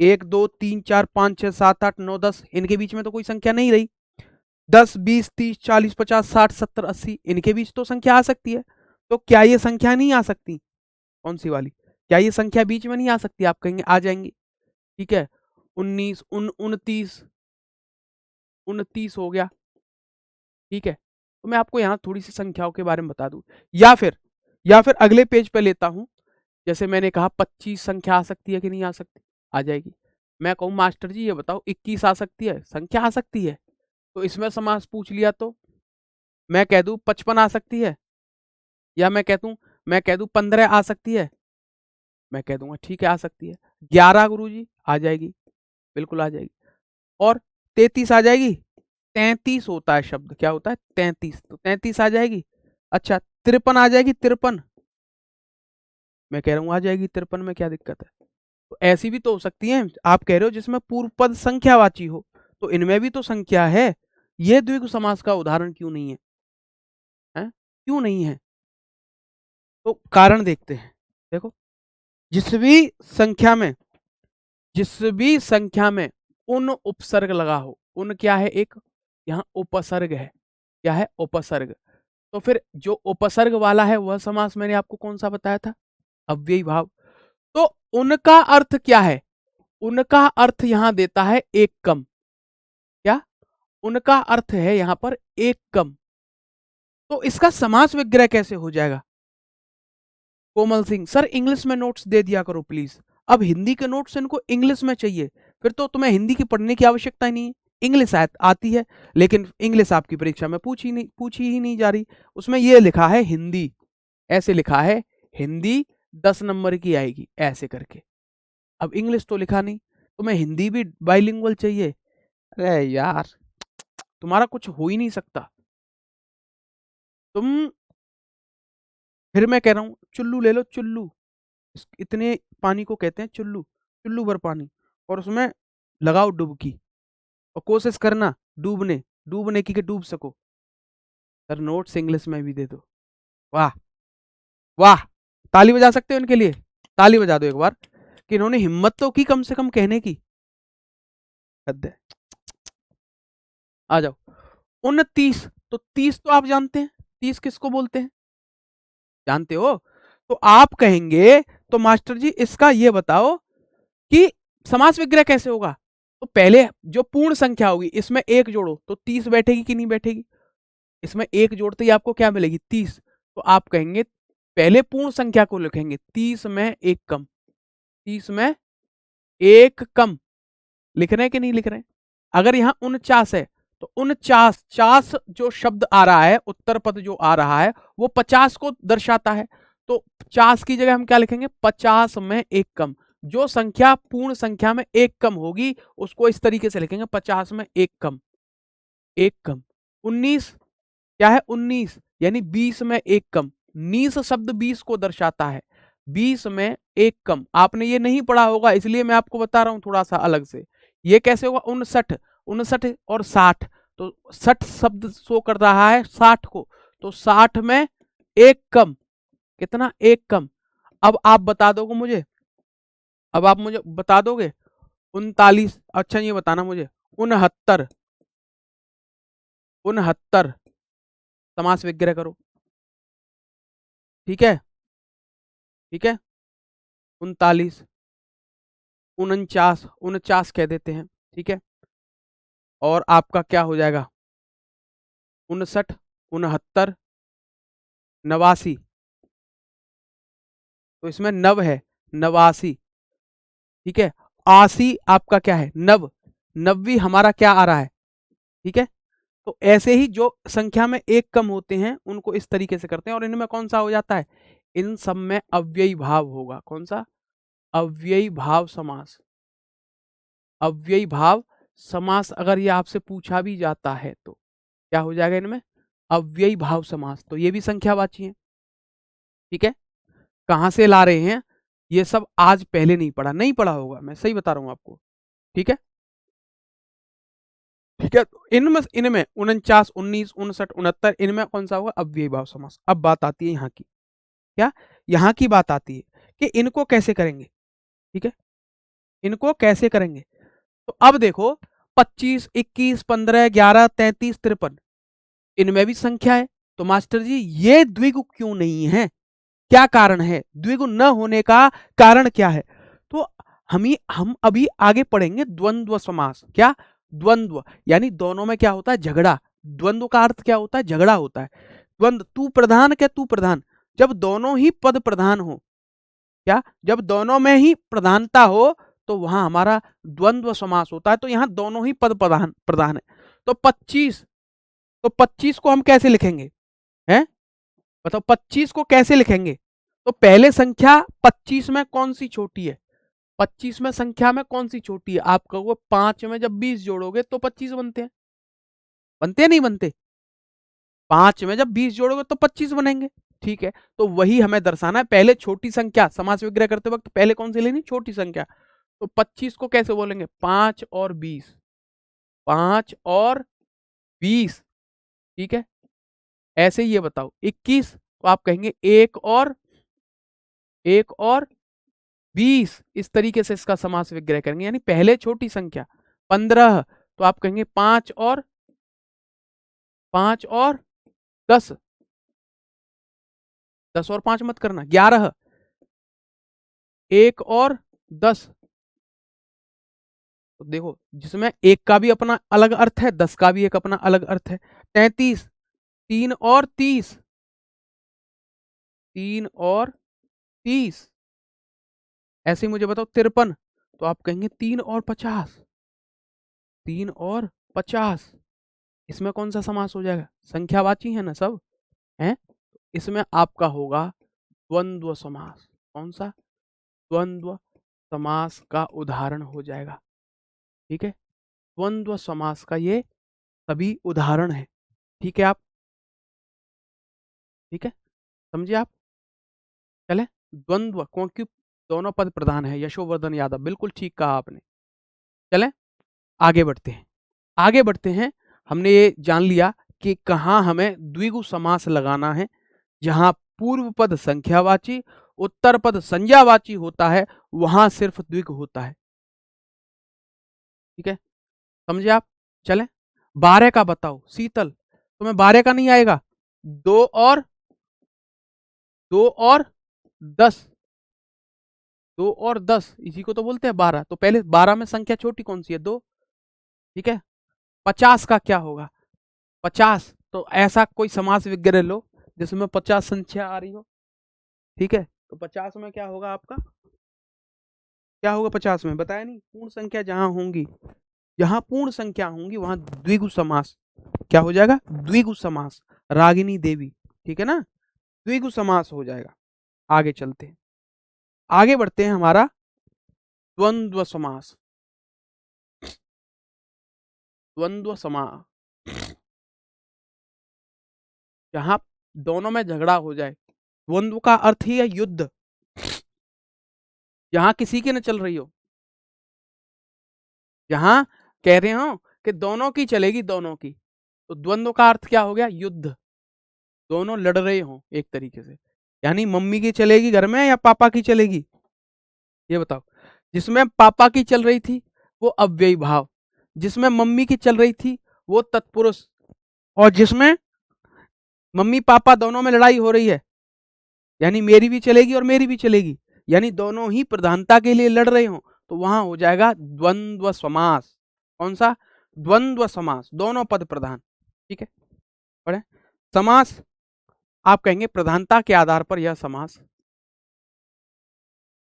A: 1 2 3 4 5 6 7 8 9 10, इनके बीच में तो कोई संख्या नहीं रही। 10 20 30 40 50 60 70 80, इनके बीच तो संख्या आ सकती है। तो क्या ये संख्या नहीं आ सकती, कौन सी वाली, क्या ये संख्या बीच में नहीं आ सकती, आप कहेंगे आ जाएंगी, ठीक है। 19 29 29 हो गया, ठीक है। तो मैं आपको यहाँ थोड़ी सी संख्याओं के बारे में बता दूं, या फिर अगले पेज पे लेता हूं। जैसे मैंने कहा 25 संख्या आ सकती है कि नहीं आ सकती, आ जाएगी। मैं कहूँ मास्टर जी ये बताओ 21 आ सकती है, संख्या आ सकती है, तो इसमें समास पूछ लिया तो मैं कह दूं 55 आ सकती है, या मैं कह दूं 15 आ सकती है, मैं कह दूंगा ठीक है आ सकती है। 11 गुरुजी आ जाएगी, बिल्कुल आ जाएगी। और 33 आ जाएगी, 33 होता है शब्द, क्या होता है 33, तो 33 आ जाएगी। अच्छा 53 आ जाएगी, 53, मैं कह रहा हूँ आ जाएगी 53 में, क्या दिक्कत है। तो ऐसी भी तो हो सकती है, आप कह रहे हो जिसमें पूर्व पद संख्यावाची हो, तो इनमें भी तो संख्या है, ये द्विगु समास का उदाहरण क्यों नहीं है, है? क्यों नहीं है, तो कारण देखते हैं। देखो, जिस भी संख्या में जिस भी संख्या में उन उपसर्ग लगा हो, उन क्या है, एक यहाँ उपसर्ग है, क्या है उपसर्ग, तो फिर जो उपसर्ग वाला है वह समास मैंने आपको कौन सा बताया था, अव्ययी भाव। तो उनका अर्थ क्या है, उनका अर्थ यहां देता है एक कम, क्या, उनका अर्थ है यहां पर एक कम, तो इसका समास विग्रह कैसे हो जाएगा। कोमल सिंह सर इंग्लिश में नोट्स दे दिया करो प्लीज, अब हिंदी के नोट्स इनको इंग्लिश में चाहिए, फिर तो तुम्हें हिंदी की पढ़ने की आवश्यकता ही नहीं है। इंग्लिश आती है, लेकिन इंग्लिश आपकी परीक्षा में पूछी ही नहीं जा रही, उसमें ये लिखा है हिंदी, ऐसे लिखा है हिंदी 10 नंबर की आएगी ऐसे करके, अब इंग्लिश तो लिखा नहीं, तुम्हें हिंदी भी बाइलिंगुअल चाहिए। अरे यार, तुम्हारा कुछ हो ही नहीं सकता। तुम, फिर मैं कह रहा हूं चुल्लू ले लो, चुल्लू, इतने पानी को कहते हैं चुल्लू, चुल्लू भर पानी, और उसमें लगाओ डुबकी और कोशिश करना डूबने की कि डूब सको। सर नोट्स इंग्लिश में भी दे दो, वाह वाह, ताली बजा सकते हो इनके लिए, ताली बजा दो एक बार कि इन्होंने हिम्मत तो की कम से कम कहने की। हद है। आ जाओ 29, तो 30 तो आप जानते हैं, 30 किसको बोलते हैं, जानते हो, तो आप कहेंगे तो मास्टर जी इसका ये बताओ कि समास विग्रह कैसे होगा, तो पहले जो पूर्ण संख्या होगी इसमें एक जोड़ो तो 30 बैठेगी कि नहीं बैठेगी, इसमें एक जोड़ते ही आपको क्या मिलेगी 30, तो आप कहेंगे पहले पूर्ण संख्या को लिखेंगे 30 में एक कम, 30 में एक कम, लिख रहे हैं कि नहीं लिख रहे हैं। अगर यहां 49 है तो 49 चास जो शब्द आ रहा है, उत्तर पद जो आ रहा है वो 50 को दर्शाता है। तो 50 की जगह हम क्या लिखेंगे, 50 में एक कम। जो संख्या पूर्ण संख्या में एक कम होगी उसको इस तरीके से लिखेंगे, 50 में एक कम, एक कम। 19 क्या है, 19 यानी 20 में एक कम। नीस शब्द 20 को दर्शाता है, 20 में एक कम। आपने ये नहीं पढ़ा होगा इसलिए मैं आपको बता रहा हूं थोड़ा सा अलग से। ये कैसे होगा, 59, 59 और 60, तो 60 शब्द शो कर रहा है 60 को, तो 60 में एक कम, कितना, एक कम। अब आप बता दोगे मुझे, अब आप मुझे बता दोगे 39, अच्छा ये बताना मुझे 69, 69 समास विग्रह करो, ठीक है, ठीक है। 39, 49, 49 कह देते हैं, ठीक है। और आपका क्या हो जाएगा, 59, 69, 89, तो इसमें नव है, 89, ठीक है। 80 आपका क्या है, नव, 90 हमारा क्या आ रहा है, ठीक है। तो ऐसे ही जो संख्या में एक कम होते हैं उनको इस तरीके से करते हैं। और इनमें कौन सा हो जाता है, इन सब में अव्ययी भाव होगा, कौन सा, अव्ययी भाव समास। अव्ययी भाव समास अगर ये आपसे पूछा भी जाता है तो क्या हो जाएगा इनमें, अव्ययी भाव समास। तो ये भी संख्यावाची है, ठीक है। कहां से ला रहे हैं, ये सब आज पहले नहीं पढ़ा, नहीं पढ़ा होगा, मैं सही बता रहा हूं आपको, ठीक है, ठीक है। तो इनमें इनमें 49, 19, 59, 69 इनमें कौन सा होगा, अव्ययी भाव समास। अब बात आती है यहाँ की, क्या, यहाँ की बात आती है कि इनको कैसे करेंगे, ठीक है, इनको कैसे करेंगे। तो अब देखो 25, 21, 15, 11, 33, 53 इनमें भी संख्या है। तो मास्टर जी ये द्विगु क्यों नहीं है, क्या कारण है, द्विगु न होने का कारण क्या है। तो हम अभी आगे पढ़ेंगे द्वंद्व समास। क्या, द्वंद्व यानी दोनों में क्या होता है, झगड़ा। द्वंद्व का अर्थ क्या होता है, झगड़ा होता है। द्वंद्व, तू प्रधान क्या तू प्रधान, जब दोनों ही पद प्रधान हो, क्या, जब दोनों में ही प्रधानता हो तो वहां हमारा द्वंद्व समास होता है। तो यहां दोनों ही पद प्रधान प्रधान है। तो 25, तो 25 को हम कैसे लिखेंगे, हैं, बताओ 25 को कैसे लिखेंगे। तो पहले संख्या 25 में कौन सी छोटी है, 25 में संख्या में कौन सी छोटी है, आप कहोगे 5 में जब 20 जोड़ोगे तो 25 बनते हैं, बनते हैं नहीं बनते, 5 में जब 20 जोड़ोगे तो 25 बनेंगे, ठीक है। तो वही हमें दर्शाना है, पहले छोटी संख्या समास विग्रह करते वक्त पहले कौन सी लेनी, छोटी संख्या। तो 25 को कैसे बोलेंगे, 5 और 20, 5 और 20, ठीक है। ऐसे ही ये बताओ 21, तो आप कहेंगे 1 और 20, इस तरीके से इसका समास विग्रह करेंगे, यानी पहले छोटी संख्या। 15, तो आप कहेंगे 5 और 10, 10 और 5 मत करना, 11, 1 और 10, तो देखो जिसमें एक का भी अपना अलग अर्थ है, 10 का भी एक अपना अलग अर्थ है। 33, 3 और 30, 3 और 30, ऐसे ही मुझे बताओ 53, तो आप कहेंगे 3 और 50, 3 और 50, इसमें कौन सा समास हो जाएगा, संख्यावाची है ना सब, है। इसमें आपका होगा द्वंद्व समास, कौन सा, द्वंद्व समास का उदाहरण हो जाएगा, ठीक है। द्वंद्व समास का ये सभी उदाहरण है, ठीक है। आप, ठीक है, समझिए आप, चले। द्वंद्व क्योंकि दोनों पद प्रधान है, यशोवर्धन यादव, बिल्कुल ठीक कहा आपने। चले आगे बढ़ते हैं, आगे बढ़ते हैं। हमने ये जान लिया कि कहाँ हमें द्विगु समास लगाना है, जहां पूर्व पद संख्यावाची, उत्तर पद संज्ञावाची होता है, वहां सिर्फ द्विगु होता है, ठीक है, समझे आप। चले 12 का बताओ, शीतल तुम्हें 12 का नहीं आएगा, 2 और 10, 2 और 10 इसी को तो बोलते हैं 12। तो पहले 12 में संख्या छोटी कौन सी है, 2, ठीक है। 50 का क्या होगा, 50, तो ऐसा कोई समास विग्रह लो जिसमें 50 संख्या आ रही हो, ठीक है। तो 50 में क्या होगा आपका, क्या होगा 50 में, बताया नहीं, पूर्ण संख्या जहां होंगी जहां पूर्ण संख्या होंगी वहां द्विगु समास क्या हो जाएगा, द्विगु समास, रागिनी देवी, ठीक है ना, द्विगु समास हो जाएगा। आगे चलते हैं, आगे बढ़ते हैं, हमारा द्वंद्व समास। द्वंद्व समास जहां दोनों में झगड़ा हो जाए, द्वंद्व का अर्थ ही है युद्ध, जहां किसी की न चल रही हो, जहां कह रहे हो कि दोनों की चलेगी, दोनों की, तो द्वंद्व का अर्थ क्या हो गया, युद्ध, दोनों लड़ रहे हो एक तरीके से। यानी मम्मी की चलेगी घर में या पापा की चलेगी, ये बताओ। जिसमें पापा की चल रही थी वो अव्ययी भाव, जिसमें मम्मी की चल रही थी वो तत्पुरुष, और जिसमें मम्मी पापा दोनों में लड़ाई हो रही है, यानी मेरी भी चलेगी और मेरी भी चलेगी, यानी दोनों ही प्रधानता के लिए लड़ रहे हो, तो वहां हो जाएगा द्वंद्व समास। कौन सा, द्वंद्व समास, दोनों पद प्रधान, ठीक है। पढ़े, समास आप कहेंगे प्रधानता के आधार पर यह समास,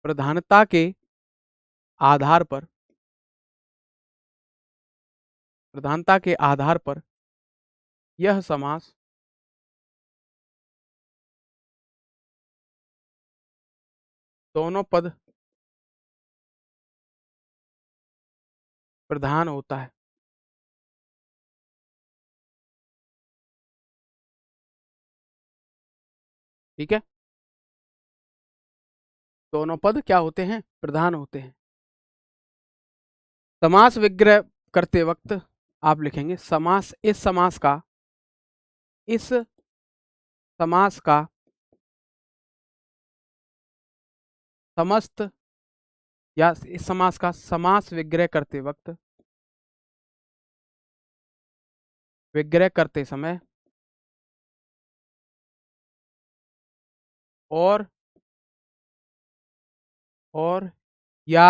A: प्रधानता के आधार पर, प्रधानता के आधार पर यह समास दोनों पद प्रधान होता है। ठीक है, दोनों पद क्या होते हैं, प्रधान होते हैं। समास विग्रह करते वक्त आप लिखेंगे समास, इस समास का, इस समास का समस्त, या इस समास का समास विग्रह करते वक्त, विग्रह करते समय और और या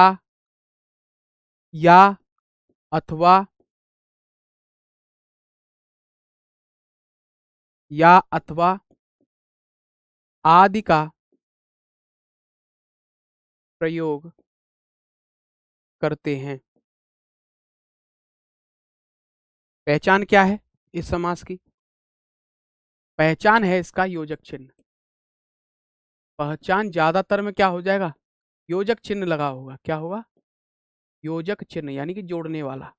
A: अथवा, या अथवा आदि का प्रयोग करते हैं। पहचान क्या है इस समास की, पहचान है इसका योजक चिन्ह। पहचान ज्यादातर में क्या हो जाएगा, योजक चिन्ह लगा होगा, क्या होगा, योजक चिन्ह, यानी कि जोड़ने वाला,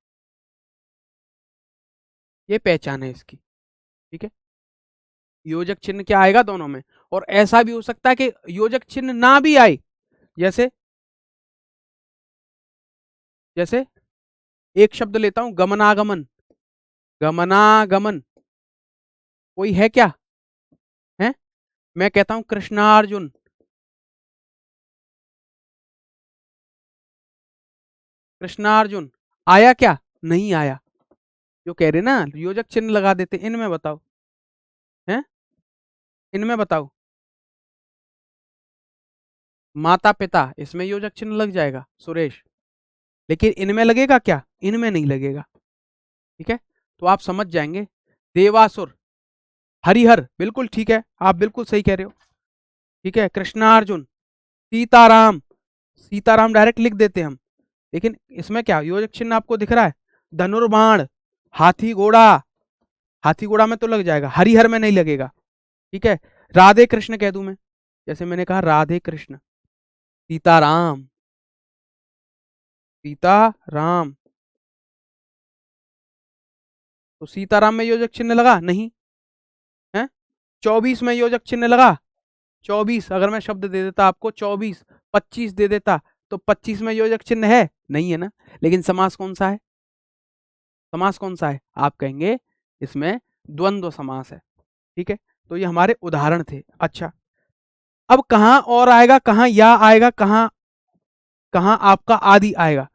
A: ये पहचान है इसकी। ठीक है, योजक चिन्ह क्या आएगा दोनों में, और ऐसा भी हो सकता है कि योजक चिन्ह ना भी आए, जैसे जैसे एक शब्द लेता हूं, गमनागमन, गमनागमन, कोई है क्या, है, मैं कहता हूं कृष्णार्जुन, कृष्णार्जुन, आया क्या, नहीं आया, जो कह रहे ना योजक चिन्ह लगा देते, इनमें बताओ, हैं, इनमें बताओ, माता पिता, इसमें योजक चिन्ह लग जाएगा सुरेश, लेकिन इनमें लगेगा क्या, इनमें नहीं लगेगा। ठीक है, तो आप समझ जाएंगे। देवासुर, हरिहर, बिल्कुल ठीक है, आप बिल्कुल सही कह रहे हो। ठीक है, कृष्णार्जुन, सीताराम, सीताराम डायरेक्ट लिख देते हम, लेकिन इसमें क्या योजक चिन्ह आपको दिख रहा है, धनुर्बाण, हाथी घोड़ा, हाथी घोड़ा में तो लग जाएगा, हरिहर में नहीं लगेगा। ठीक है, राधे कृष्ण कह दूं मैं, जैसे मैंने कहा राधे कृष्ण, सीताराम, सीताराम, तो सीताराम में योजक चिन्ह लगा नहीं है, 24 में योजक चिन्ह लगा, 24 अगर मैं शब्द दे देता आपको 24, 25 दे देता, तो 25 में योजक चिन्ह है नहीं, है ना, लेकिन समास कौन सा है, समास कौन सा है, आप कहेंगे इसमें द्वंद्व समास है। ठीक है, तो ये हमारे उदाहरण थे। अच्छा, अब कहां और आएगा, कहां या आएगा, कहां कहां आपका आदि आएगा,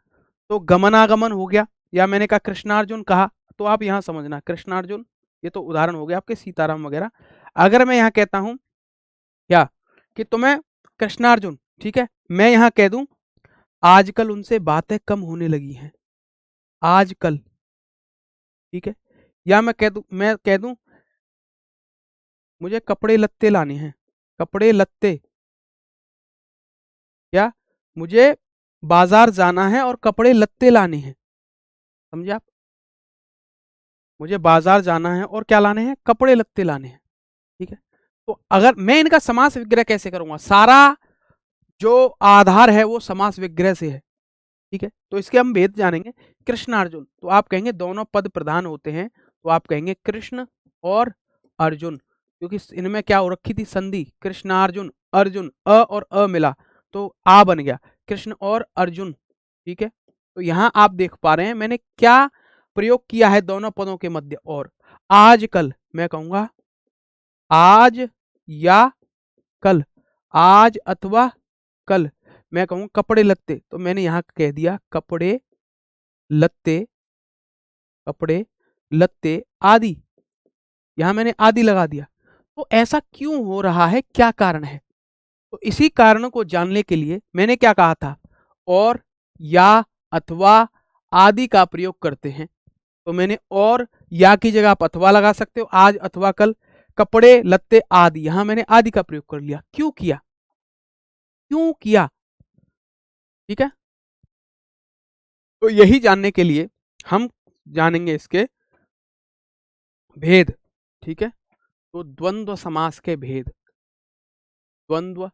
A: तो गमनागमन हो गया, या मैंने कहा कृष्णार्जुन कहा, तो आप यहां समझना कृष्णार्जुन, ये तो उदाहरण हो गया आपके सीताराम वगैरह। अगर मैं यहां कहता हूं क्या, कि तुम्हें कृष्णार्जुन, ठीक है, मैं यहां कह दूं आजकल उनसे बातें कम होने लगी हैं, आजकल, ठीक है, या मैं कह दूं मुझे कपड़े लत्ते लाने हैं, कपड़े लत्ते, या मुझे बाजार जाना है और कपड़े लत्ते लाने हैं, समझे आप? मुझे बाजार जाना है और क्या लाने हैं, कपड़े लत्ते लाने हैं, ठीक है। तो अगर मैं इनका समास विग्रह कैसे करूंगा, सारा जो आधार है वो समास विग्रह से है, ठीक है। तो इसके हम भेद जानेंगे। कृष्ण अर्जुन, तो आप कहेंगे दोनों पद प्रधान होते हैं, तो आप कहेंगे कृष्ण और अर्जुन, क्योंकि इनमें क्या हो रखी थी, संधि, कृष्णार्जुन, अर्जुन, अ और अ मिला तो आ बन गया, कृष्ण और अर्जुन, ठीक है। तो यहां आप देख पा रहे हैं मैंने क्या प्रयोग किया है दोनों पदों के मध्य, और आज कल मैं कहूंगा आज या कल, आज अथवा कल, मैं कहूँ कपड़े लत्ते, तो मैंने यहां कह दिया कपड़े लत्ते, कपड़े लत्ते आदि, यहां मैंने आदि लगा दिया। तो ऐसा क्यों हो रहा है, क्या कारण है? तो इसी कारण को जानने के लिए मैंने क्या कहा था, और या अथवा आदि का प्रयोग करते हैं। तो मैंने और या की जगह आप अथवा लगा सकते हो, आज अथवा कल, कपड़े लत्ते आदि, यहां मैंने आदि का प्रयोग कर लिया। क्यों किया, क्यों किया, ठीक है। तो यही जानने के लिए हम जानेंगे इसके भेद, ठीक है। तो द्वंद्व समास के भेद, द्वंद्व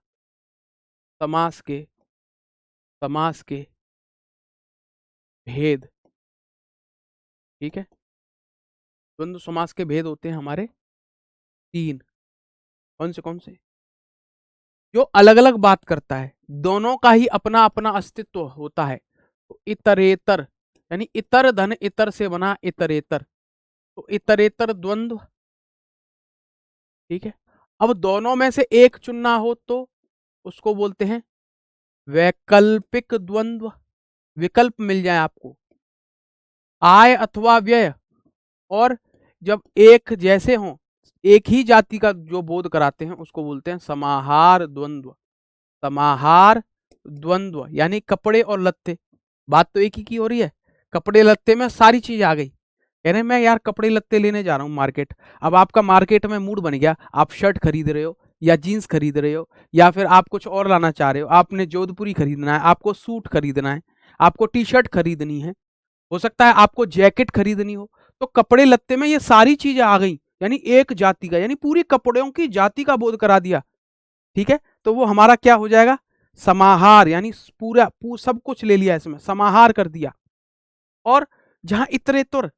A: समास के भेद, ठीक है। द्वंद्व समास के भेद होते हैं हमारे 3। कौन से, कौन से? जो अलग अलग बात करता है, दोनों का ही अपना अपना अस्तित्व होता है। तो इतरेतर, यानी इतर धन इतर से बना इतरेतर, तो इतरेतर द्वंद्व, ठीक है। अब दोनों में से एक चुनना हो तो उसको बोलते हैं वैकल्पिक द्वंद्व, विकल्प मिल जाए आपको, आय अथवा व्यय, और जब एक जैसे हों, एक ही जाति का जो बोध कराते हैं उसको बोलते हैं समाहार द्वंद्व, समाहार द्वंद्व, यानी कपड़े और लत्ते, बात तो एक ही की हो रही है, कपड़े लत्ते में सारी चीज आ गई, कह रहे मैं यार कपड़े लत्ते लेने जा रहा हूँ मार्केट। अब आपका मार्केट में मूड बन गया, आप शर्ट खरीद रहे हो या जीन्स खरीद रहे हो, या फिर आप कुछ और लाना चाह रहे हो, आपने जोधपुरी खरीदना है, आपको सूट खरीदना है, आपको टी शर्ट खरीदनी है, हो सकता है आपको जैकेट खरीदनी हो। तो कपड़े लत्ते में ये सारी चीजें आ गई, यानी एक जाति का, यानी पूरी कपड़ों की जाति का बोध करा दिया, ठीक है। तो वो हमारा क्या हो जाएगा, समाहार, यानी पूरा सब कुछ ले लिया इसमें, समाहार कर दिया। और जहां इतरेतर,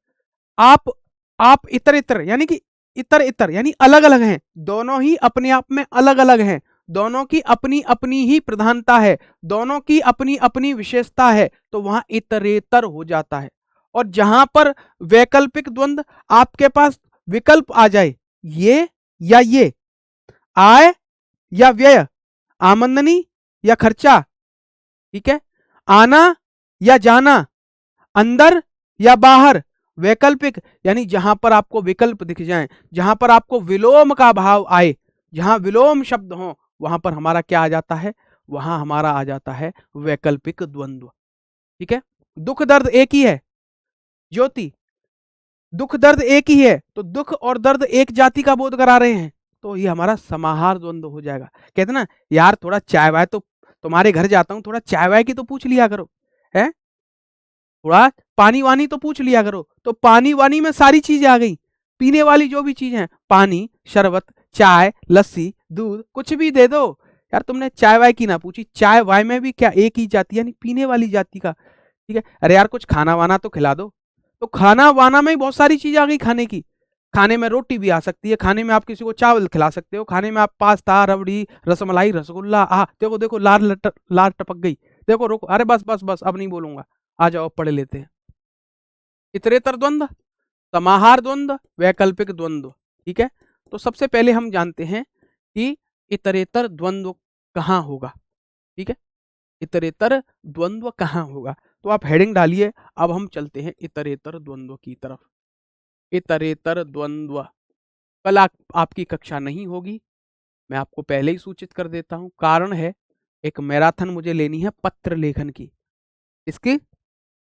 A: आप आप इतर इतर यानी कि इतर इतर यानी अलग अलग हैं, दोनों ही अपने आप में अलग अलग हैं, दोनों की अपनी अपनी ही प्रधानता है, दोनों की अपनी अपनी विशेषता है, तो वहां इतरेतर हो जाता है। और जहां पर वैकल्पिक द्वंद्व, आपके पास विकल्प आ जाए, ये या ये, आय या व्यय, आमदनी या खर्चा, ठीक है, आना या जाना, अंदर या बाहर, वैकल्पिक, यानी जहां पर आपको विकल्प दिख जाए, जहां पर आपको विलोम का भाव आए, जहां विलोम शब्द हो, वहां पर हमारा क्या आ जाता है, वहां हमारा आ जाता है वैकल्पिक द्वंद्व, ठीक है। दुख दर्द एक ही है, ज्योति, दुख दर्द एक ही है, तो दुख और दर्द एक जाति का बोध करा रहे हैं, तो ये हमारा समाहार द्वंद्व हो जाएगा। कहते ना यार थोड़ा चाय वाय तो, तुम्हारे घर जाता हूं, थोड़ा चाय वाय की तो पूछ लिया करो, है, थोड़ा पानी वानी तो पूछ लिया करो, तो पानी वानी में सारी चीजें आ गई, पीने वाली जो भी चीज है, पानी, शरबत, चाय, लस्सी, दूध, कुछ भी दे दो। यार तुमने चाय वाय की ना पूछी, चाय वाय में भी क्या एक ही जाति, यानी पीने वाली जाति का, ठीक है। अरे यार कुछ खाना वाना तो खिला दो, तो खाना वाना में बहुत सारी चीज आ गई खाने की, खाने में रोटी भी आ सकती है, खाने में आप किसी को चावल खिला सकते हो, खाने में आप पास्ता, रबड़ी, रसमलाई, रसगुल्ला, देखो देखो लार टपक गई, देखो रुको, अरे बस बस बस अब नहीं बोलूंगा, आ जाओ पढ़ लेते हैं। इतरेतर द्वंद्व, समाहार द्वंद्व, वैकल्पिक द्वंद्व, ठीक है। तो सबसे पहले हम जानते हैं कि इतरेतर द्वंद्व कहाँ होगा, ठीक है, इतरेतर द्वंद्व कहाँ होगा। तो आप हेडिंग डालिए, अब हम चलते हैं इतरेतर द्वंद्व की तरफ। इतरेतर द्वंद्व, कल आपकी कक्षा नहीं होगी, मैं आपको पहले ही सूचित कर देता हूं, कारण है एक मैराथन मुझे लेनी है पत्र लेखन की, इसकी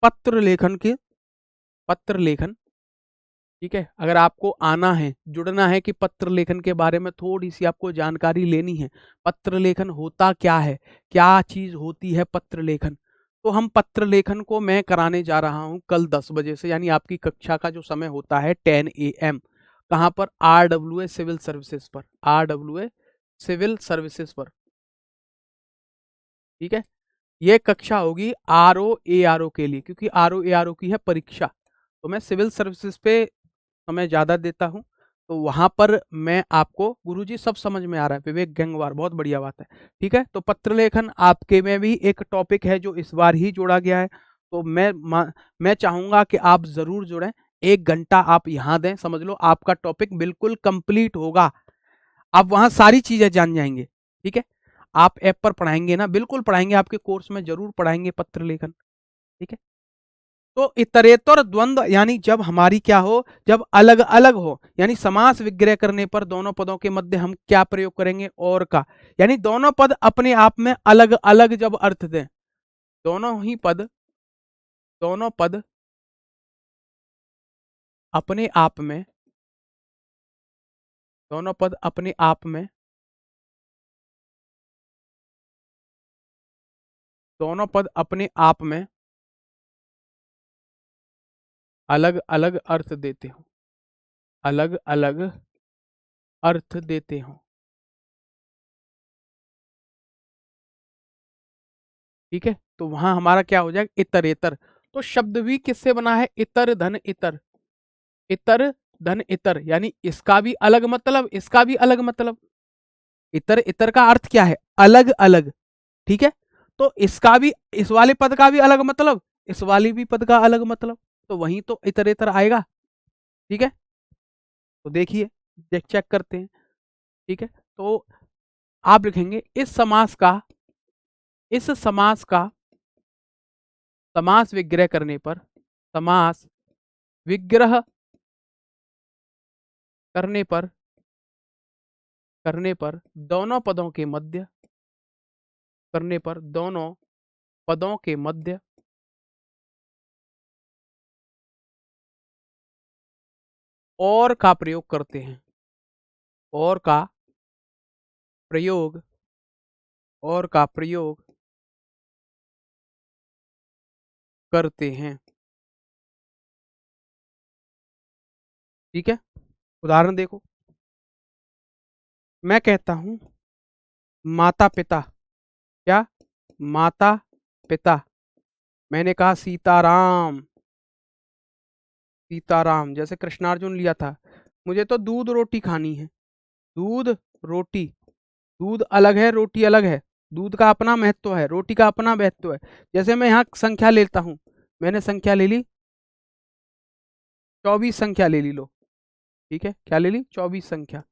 A: पत्र लेखन की, पत्र लेखन, ठीक है। अगर आपको आना है, जुड़ना है कि पत्र लेखन के बारे में थोड़ी सी आपको जानकारी लेनी है, पत्र लेखन होता क्या है, क्या चीज होती है पत्र लेखन, तो हम पत्र लेखन को मैं कराने जा रहा हूं कल 10 बजे से, यानी आपकी कक्षा का जो समय होता है 10 AM। कहां पर? RWA सिविल सर्विसेज पर, RWA सिविल सर्विसेज पर। ठीक है, ये कक्षा होगी ROARO के लिए, क्योंकि ROARO की है परीक्षा। तो मैं सिविल सर्विसेज पे समय ज्यादा देता हूं, तो वहां पर मैं आपको, गुरुजी सब समझ में आ रहा है, विवेक गंगवार, बहुत बढ़िया बात है। ठीक है, तो पत्र लेखन आपके में भी एक टॉपिक है जो इस बार ही जोड़ा गया है। तो मैं चाहूंगा कि आप जरूर जुड़ें, 1 घंटा आप यहाँ दें, समझ लो आपका टॉपिक बिल्कुल कंप्लीट होगा। आप वहां सारी चीजें जान जाएंगे। ठीक है, आप ऐप पर पढ़ाएंगे ना? बिल्कुल पढ़ाएंगे, आपके कोर्स में जरूर पढ़ाएंगे पत्र लेखन। ठीक है, तो इतरेतर द्वंद्व यानी जब हमारी क्या हो, जब अलग अलग हो, यानी समास विग्रह करने पर दोनों पदों के मध्य हम क्या प्रयोग करेंगे? और का, यानी दोनों पद अपने आप में अलग अलग जब अर्थ दें, दोनों ही पद, दोनों पद अपने आप में, दोनों पद अपने आप में, दोनों पद अपने आप में अलग अलग अर्थ देते हो, अलग अलग अर्थ देते हो। ठीक है, तो वहां हमारा क्या हो जाएगा? इतरेतर। तो शब्द भी किससे बना है? इतर धन इतर, इतर धन इतर, यानी इसका भी अलग मतलब, इसका भी अलग मतलब। इतर, इतर का अर्थ क्या है? अलग अलग। ठीक है, तो इसका भी, इस वाले पद का भी अलग मतलब, इस वाले भी पद का अलग मतलब, तो वहीं तो इतरेतर आएगा। ठीक है, तो देखिए, चेक करते हैं। ठीक है, तो आप लिखेंगे इस समास का, इस समास का समास विग्रह करने पर, समास विग्रह करने पर, करने पर दोनों पदों के मध्य, करने पर दोनों पदों के मध्य और का प्रयोग करते हैं, और का प्रयोग, और का प्रयोग करते हैं। ठीक है, उदाहरण देखो, मैं कहता हूं माता पिता, क्या? माता पिता। मैंने कहा सीताराम, सीताराम, जैसे कृष्णार्जुन लिया था, मुझे तो दूध रोटी खानी है, दूध रोटी। दूध अलग है, रोटी अलग है, दूध का अपना महत्व है, रोटी का अपना महत्व है। जैसे मैं यहाँ संख्या लेता हूं, मैंने संख्या ले ली 24, संख्या ले ली, लो। ठीक है, क्या ले ली? 24 संख्या।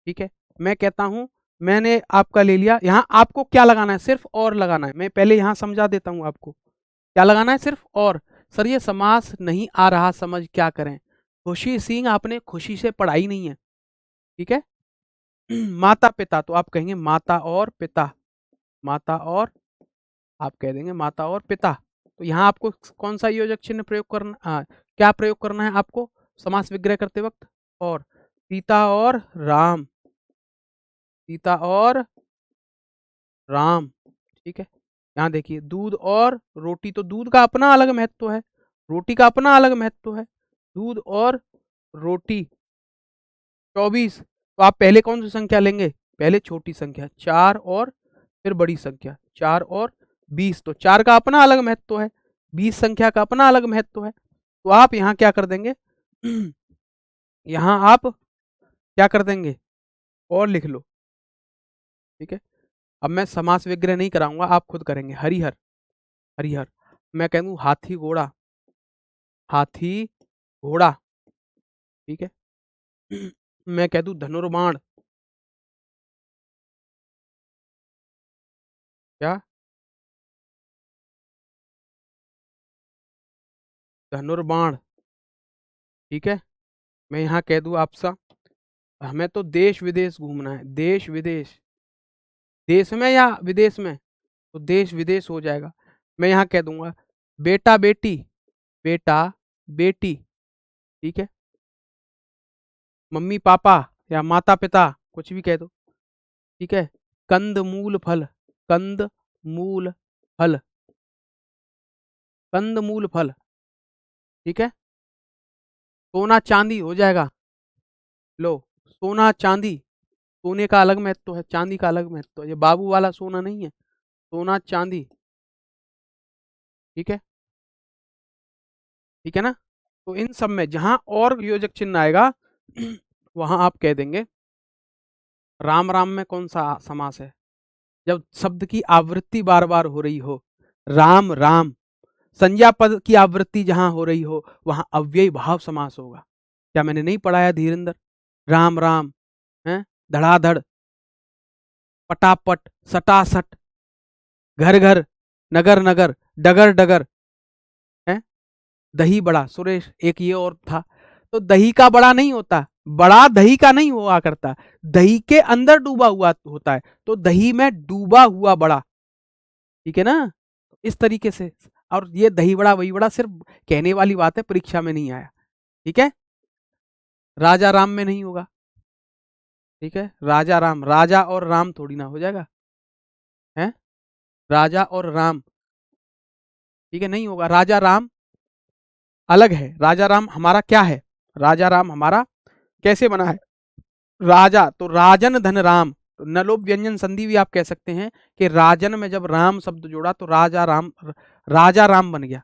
A: ठीक है, मैं कहता हूं मैंने आपका ले लिया, यहाँ आपको क्या लगाना है? सिर्फ और लगाना है। मैं पहले यहाँ समझा देता हूं आपको, क्या लगाना है? सिर्फ और। सर ये समास नहीं आ रहा समझ, क्या करें? खुशी सिंह, आपने खुशी से पढ़ाई नहीं है। ठीक है, माता पिता, तो आप कहेंगे माता और पिता, माता और, आप कह देंगे माता और पिता। तो यहाँ आपको कौन सा योजक चिन्ह प्रयोग करना, क्या प्रयोग करना है आपको समास विग्रह करते वक्त? और। सीता और राम, सीता और राम। ठीक है, यहाँ देखिए दूध और रोटी, तो दूध का अपना अलग महत्व है, रोटी का अपना अलग महत्व है। दूध और रोटी 24, तो आप पहले कौन सी संख्या लेंगे? पहले छोटी संख्या 4, और फिर बड़ी संख्या 4 और 20, तो 4 का अपना अलग महत्व है, 20 संख्या का अपना अलग महत्व है। तो आप यहाँ क्या कर देंगे? यहाँ आप क्या कर देंगे? और लिख लो। ठीक है, अब मैं समास विग्रह नहीं कराऊंगा, आप खुद करेंगे। हरिहर, हरिहर। मैं कह दूं हाथी घोड़ा, हाथी घोड़ा। ठीक है, मैं कह दूं धनुर्बाण, क्या? धनुर्बाण। ठीक है, मैं यहाँ कह दूं आपसा, हमें तो देश विदेश घूमना है, देश विदेश, देश में या विदेश में? तो देश विदेश हो जाएगा। मैं यहाँ कह दूंगा बेटा बेटी, बेटा बेटी। ठीक है, मम्मी पापा या माता पिता, कुछ भी कह दो। ठीक है, कंद मूल फल, कंद मूल फल। कंद मूल फल, ठीक है। सोना चांदी हो जाएगा। लो, सोना चांदी, सोने का अलग महत्व है, चांदी का अलग महत्व है, ये बाबू वाला सोना नहीं है, सोना चांदी, ठीक है, ठीक है ना। तो इन सब में जहां और योजक चिन्ह आएगा वहां आप कह देंगे राम राम में कौन सा समास है, जब शब्द की आवृत्ति बार बार हो रही हो, राम राम, संज्ञा पद की आवृत्ति जहां हो रही हो वहां अव्ययी भाव समास होगा। क्या मैंने नहीं पढ़ाया धीरेन्द्र? राम राम है, धड़ाधड़, पटापट, सटासट, घर घर, नगर नगर, डगर डगर, है, दही बड़ा। सुरेश एक ये और था, तो दही का बड़ा नहीं होता, बड़ा दही का नहीं हुआ करता, दही के अंदर डूबा हुआ होता है, तो दही में डूबा हुआ बड़ा, ठीक है ना। इस तरीके से, और ये दही बड़ा वही बड़ा सिर्फ कहने वाली बात है, परीक्षा में नहीं आया, ठीक है। राजा राम में नहीं होगा, ठीक है, राजा राम, राजा और राम थोड़ी ना हो जाएगा, है, राजा और राम, ठीक है, नहीं होगा। राजा राम अलग है, राजा राम हमारा क्या है, राजा राम हमारा कैसे बना है, राजा तो राजन धन राम, तो नलोप व्यंजन संधि भी आप कह सकते हैं कि राजन में जब राम शब्द जोड़ा तो राजा राम, राजा राम बन गया,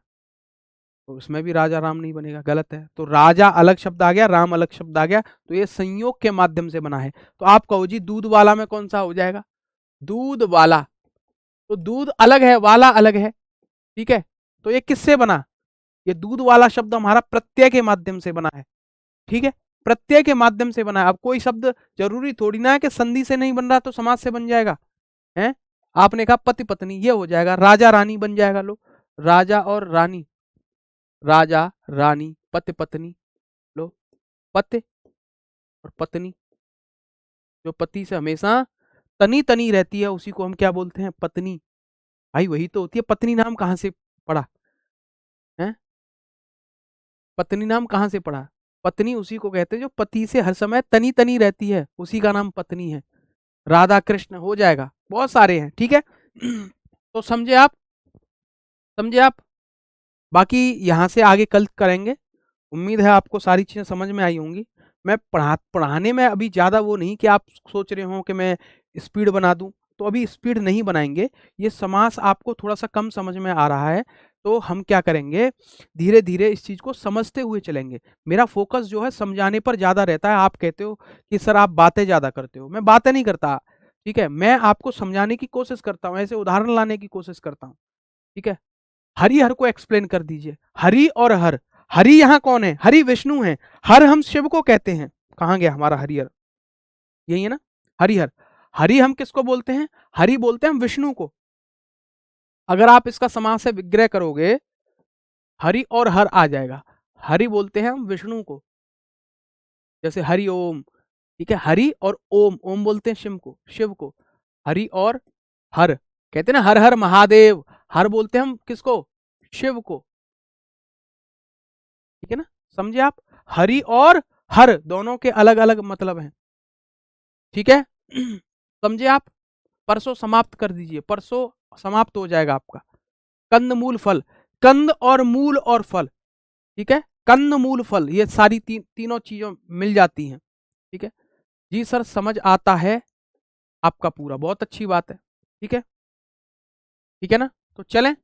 A: तो उसमें भी राजा राम नहीं बनेगा, गलत है। तो राजा अलग शब्द आ गया, राम अलग शब्द आ गया, तो ये संयोग के माध्यम से बना है। तो आप कहो जी दूध वाला में कौन सा हो जाएगा, दूध वाला, तो दूध अलग है, वाला अलग है, ठीक है। तो ये किससे बना, ये दूध वाला शब्द हमारा प्रत्यय के माध्यम से बना है, ठीक है, प्रत्यय के माध्यम से बना है। अब कोई शब्द जरूरी थोड़ी ना है कि संधि से नहीं बन रहा तो समाज से बन जाएगा, है। आपने कहा पति पत्नी, ये हो जाएगा, राजा रानी बन जाएगा। लो, राजा और रानी, राजा रानी, पति पत्नी, लो, पति और पत्नी, जो पति से हमेशा तनी तनी रहती है उसी को हम क्या बोलते हैं, पत्नी। भाई वही तो होती है, पत्नी नाम कहाँ से पड़ा है, पत्नी नाम कहाँ से पड़ा, पत्नी उसी को कहते हैं जो पति से हर समय तनी तनी रहती है, उसी का नाम पत्नी है। राधा कृष्ण हो जाएगा, बहुत सारे हैं, ठीक है। तो समझे आप, समझे आप, बाकी यहाँ से आगे कल करेंगे। उम्मीद है आपको सारी चीज़ें समझ में आई होंगी। मैं पढ़ाने में अभी ज़्यादा वो नहीं कि आप सोच रहे हो कि मैं स्पीड बना दूं, तो अभी स्पीड नहीं बनाएंगे। ये समास आपको थोड़ा सा कम समझ में आ रहा है, तो हम क्या करेंगे, धीरे धीरे इस चीज़ को समझते हुए चलेंगे। मेरा फोकस जो है समझाने पर ज़्यादा रहता है। आप कहते हो कि सर आप बातें ज़्यादा करते हो, मैं बातें नहीं करता, ठीक है, मैं आपको समझाने की कोशिश करता हूँ, ऐसे उदाहरण लाने की कोशिश करता हूँ, ठीक है। हरि हर को एक्सप्लेन कर दीजिए, हरि और हर, हरि यहाँ कौन है, हरि विष्णु है, हर हम शिव को कहते हैं। कहाँ गया हमारा हरिहर, यही है ना, हरिहर। हरि हम किसको बोलते हैं, हरि बोलते हैं हम विष्णु को। अगर आप इसका समास से विग्रह करोगे, हरि और हर आ जाएगा। हरि बोलते हैं हम विष्णु को, जैसे हरि ओम, ठीक है, हरि और ओम, ओम बोलते हैं शिव को, शिव को। हरि और हर कहते हैं ना, हर हर महादेव, हर बोलते हैं हम किसको, शिव को, ठीक है ना। समझे आप, हरि और हर दोनों के अलग अलग मतलब हैं, ठीक है। समझे आप, परसों समाप्त कर दीजिए, परसों समाप्त हो जाएगा आपका। कंद मूल फल, कंद और मूल और फल, ठीक है, कंद मूल फल, ये सारी तीनों चीजों मिल जाती हैं, ठीक है। जी सर समझ आता है आपका पूरा, बहुत अच्छी बात है, ठीक है, ठीक है ना। तो चलें,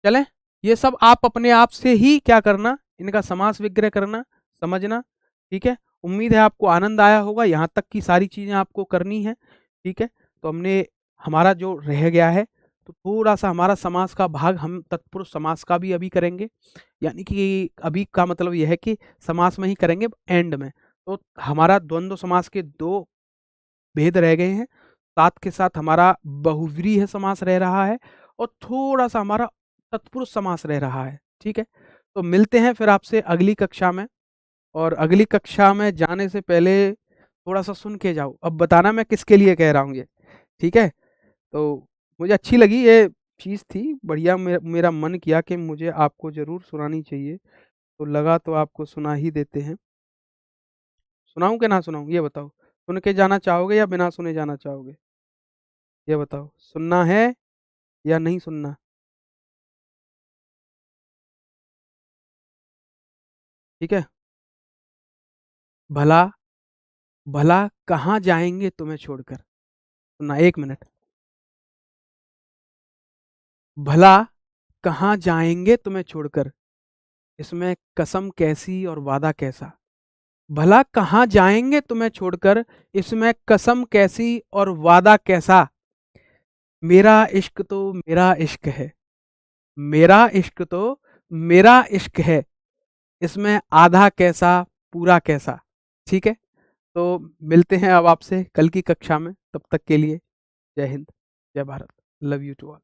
A: चलें, ये सब आप अपने आप से ही क्या करना, इनका समास विग्रह करना, समझना, ठीक है। उम्मीद है आपको आनंद आया होगा, यहाँ तक की सारी चीजें आपको करनी है, ठीक है। तो हमने, हमारा जो रह गया है, तो थोड़ा सा हमारा समास का भाग हम तत्पुरुष समास का भी अभी करेंगे, यानी कि अभी का मतलब यह है कि समास में ही करेंगे एंड में। तो हमारा द्वंद्व समास के दो भेद रह गए हैं, साथ के साथ हमारा बहुव्रीहि समास रह रहा है, और थोड़ा सा हमारा तत्पुरुष समास रह रहा है, ठीक है। तो मिलते हैं फिर आपसे अगली कक्षा में, और अगली कक्षा में जाने से पहले थोड़ा सा सुन के जाओ, अब बताना मैं किसके लिए कह रहा हूँ ये, ठीक है। तो मुझे अच्छी लगी ये चीज़ थी बढ़िया, मेरा मन किया कि मुझे आपको ज़रूर सुनानी चाहिए, तो लगा तो आपको सुना ही देते हैं। सुनाऊं कि ना सुनाऊं ये बताओ, सुन के जाना चाहोगे या बिना सुने जाना चाहोगे, ये बताओ, सुनना है या नहीं सुनना। ठीक है। भला भला कहाँ जाएंगे तुम्हें छोड़कर। सुनना, 1 मिनट। भला कहाँ जाएंगे तुम्हें छोड़कर, इसमें कसम कैसी और वादा कैसा। भला कहाँ जाएंगे तुम्हें छोड़कर, इसमें कसम कैसी और वादा कैसा। मेरा इश्क तो मेरा इश्क है, मेरा इश्क तो मेरा इश्क है, इसमें आधा कैसा पूरा कैसा। ठीक है। तो मिलते हैं अब आपसे कल की कक्षा में, तब तक के लिए जय हिंद, जय Bharat, love you to all.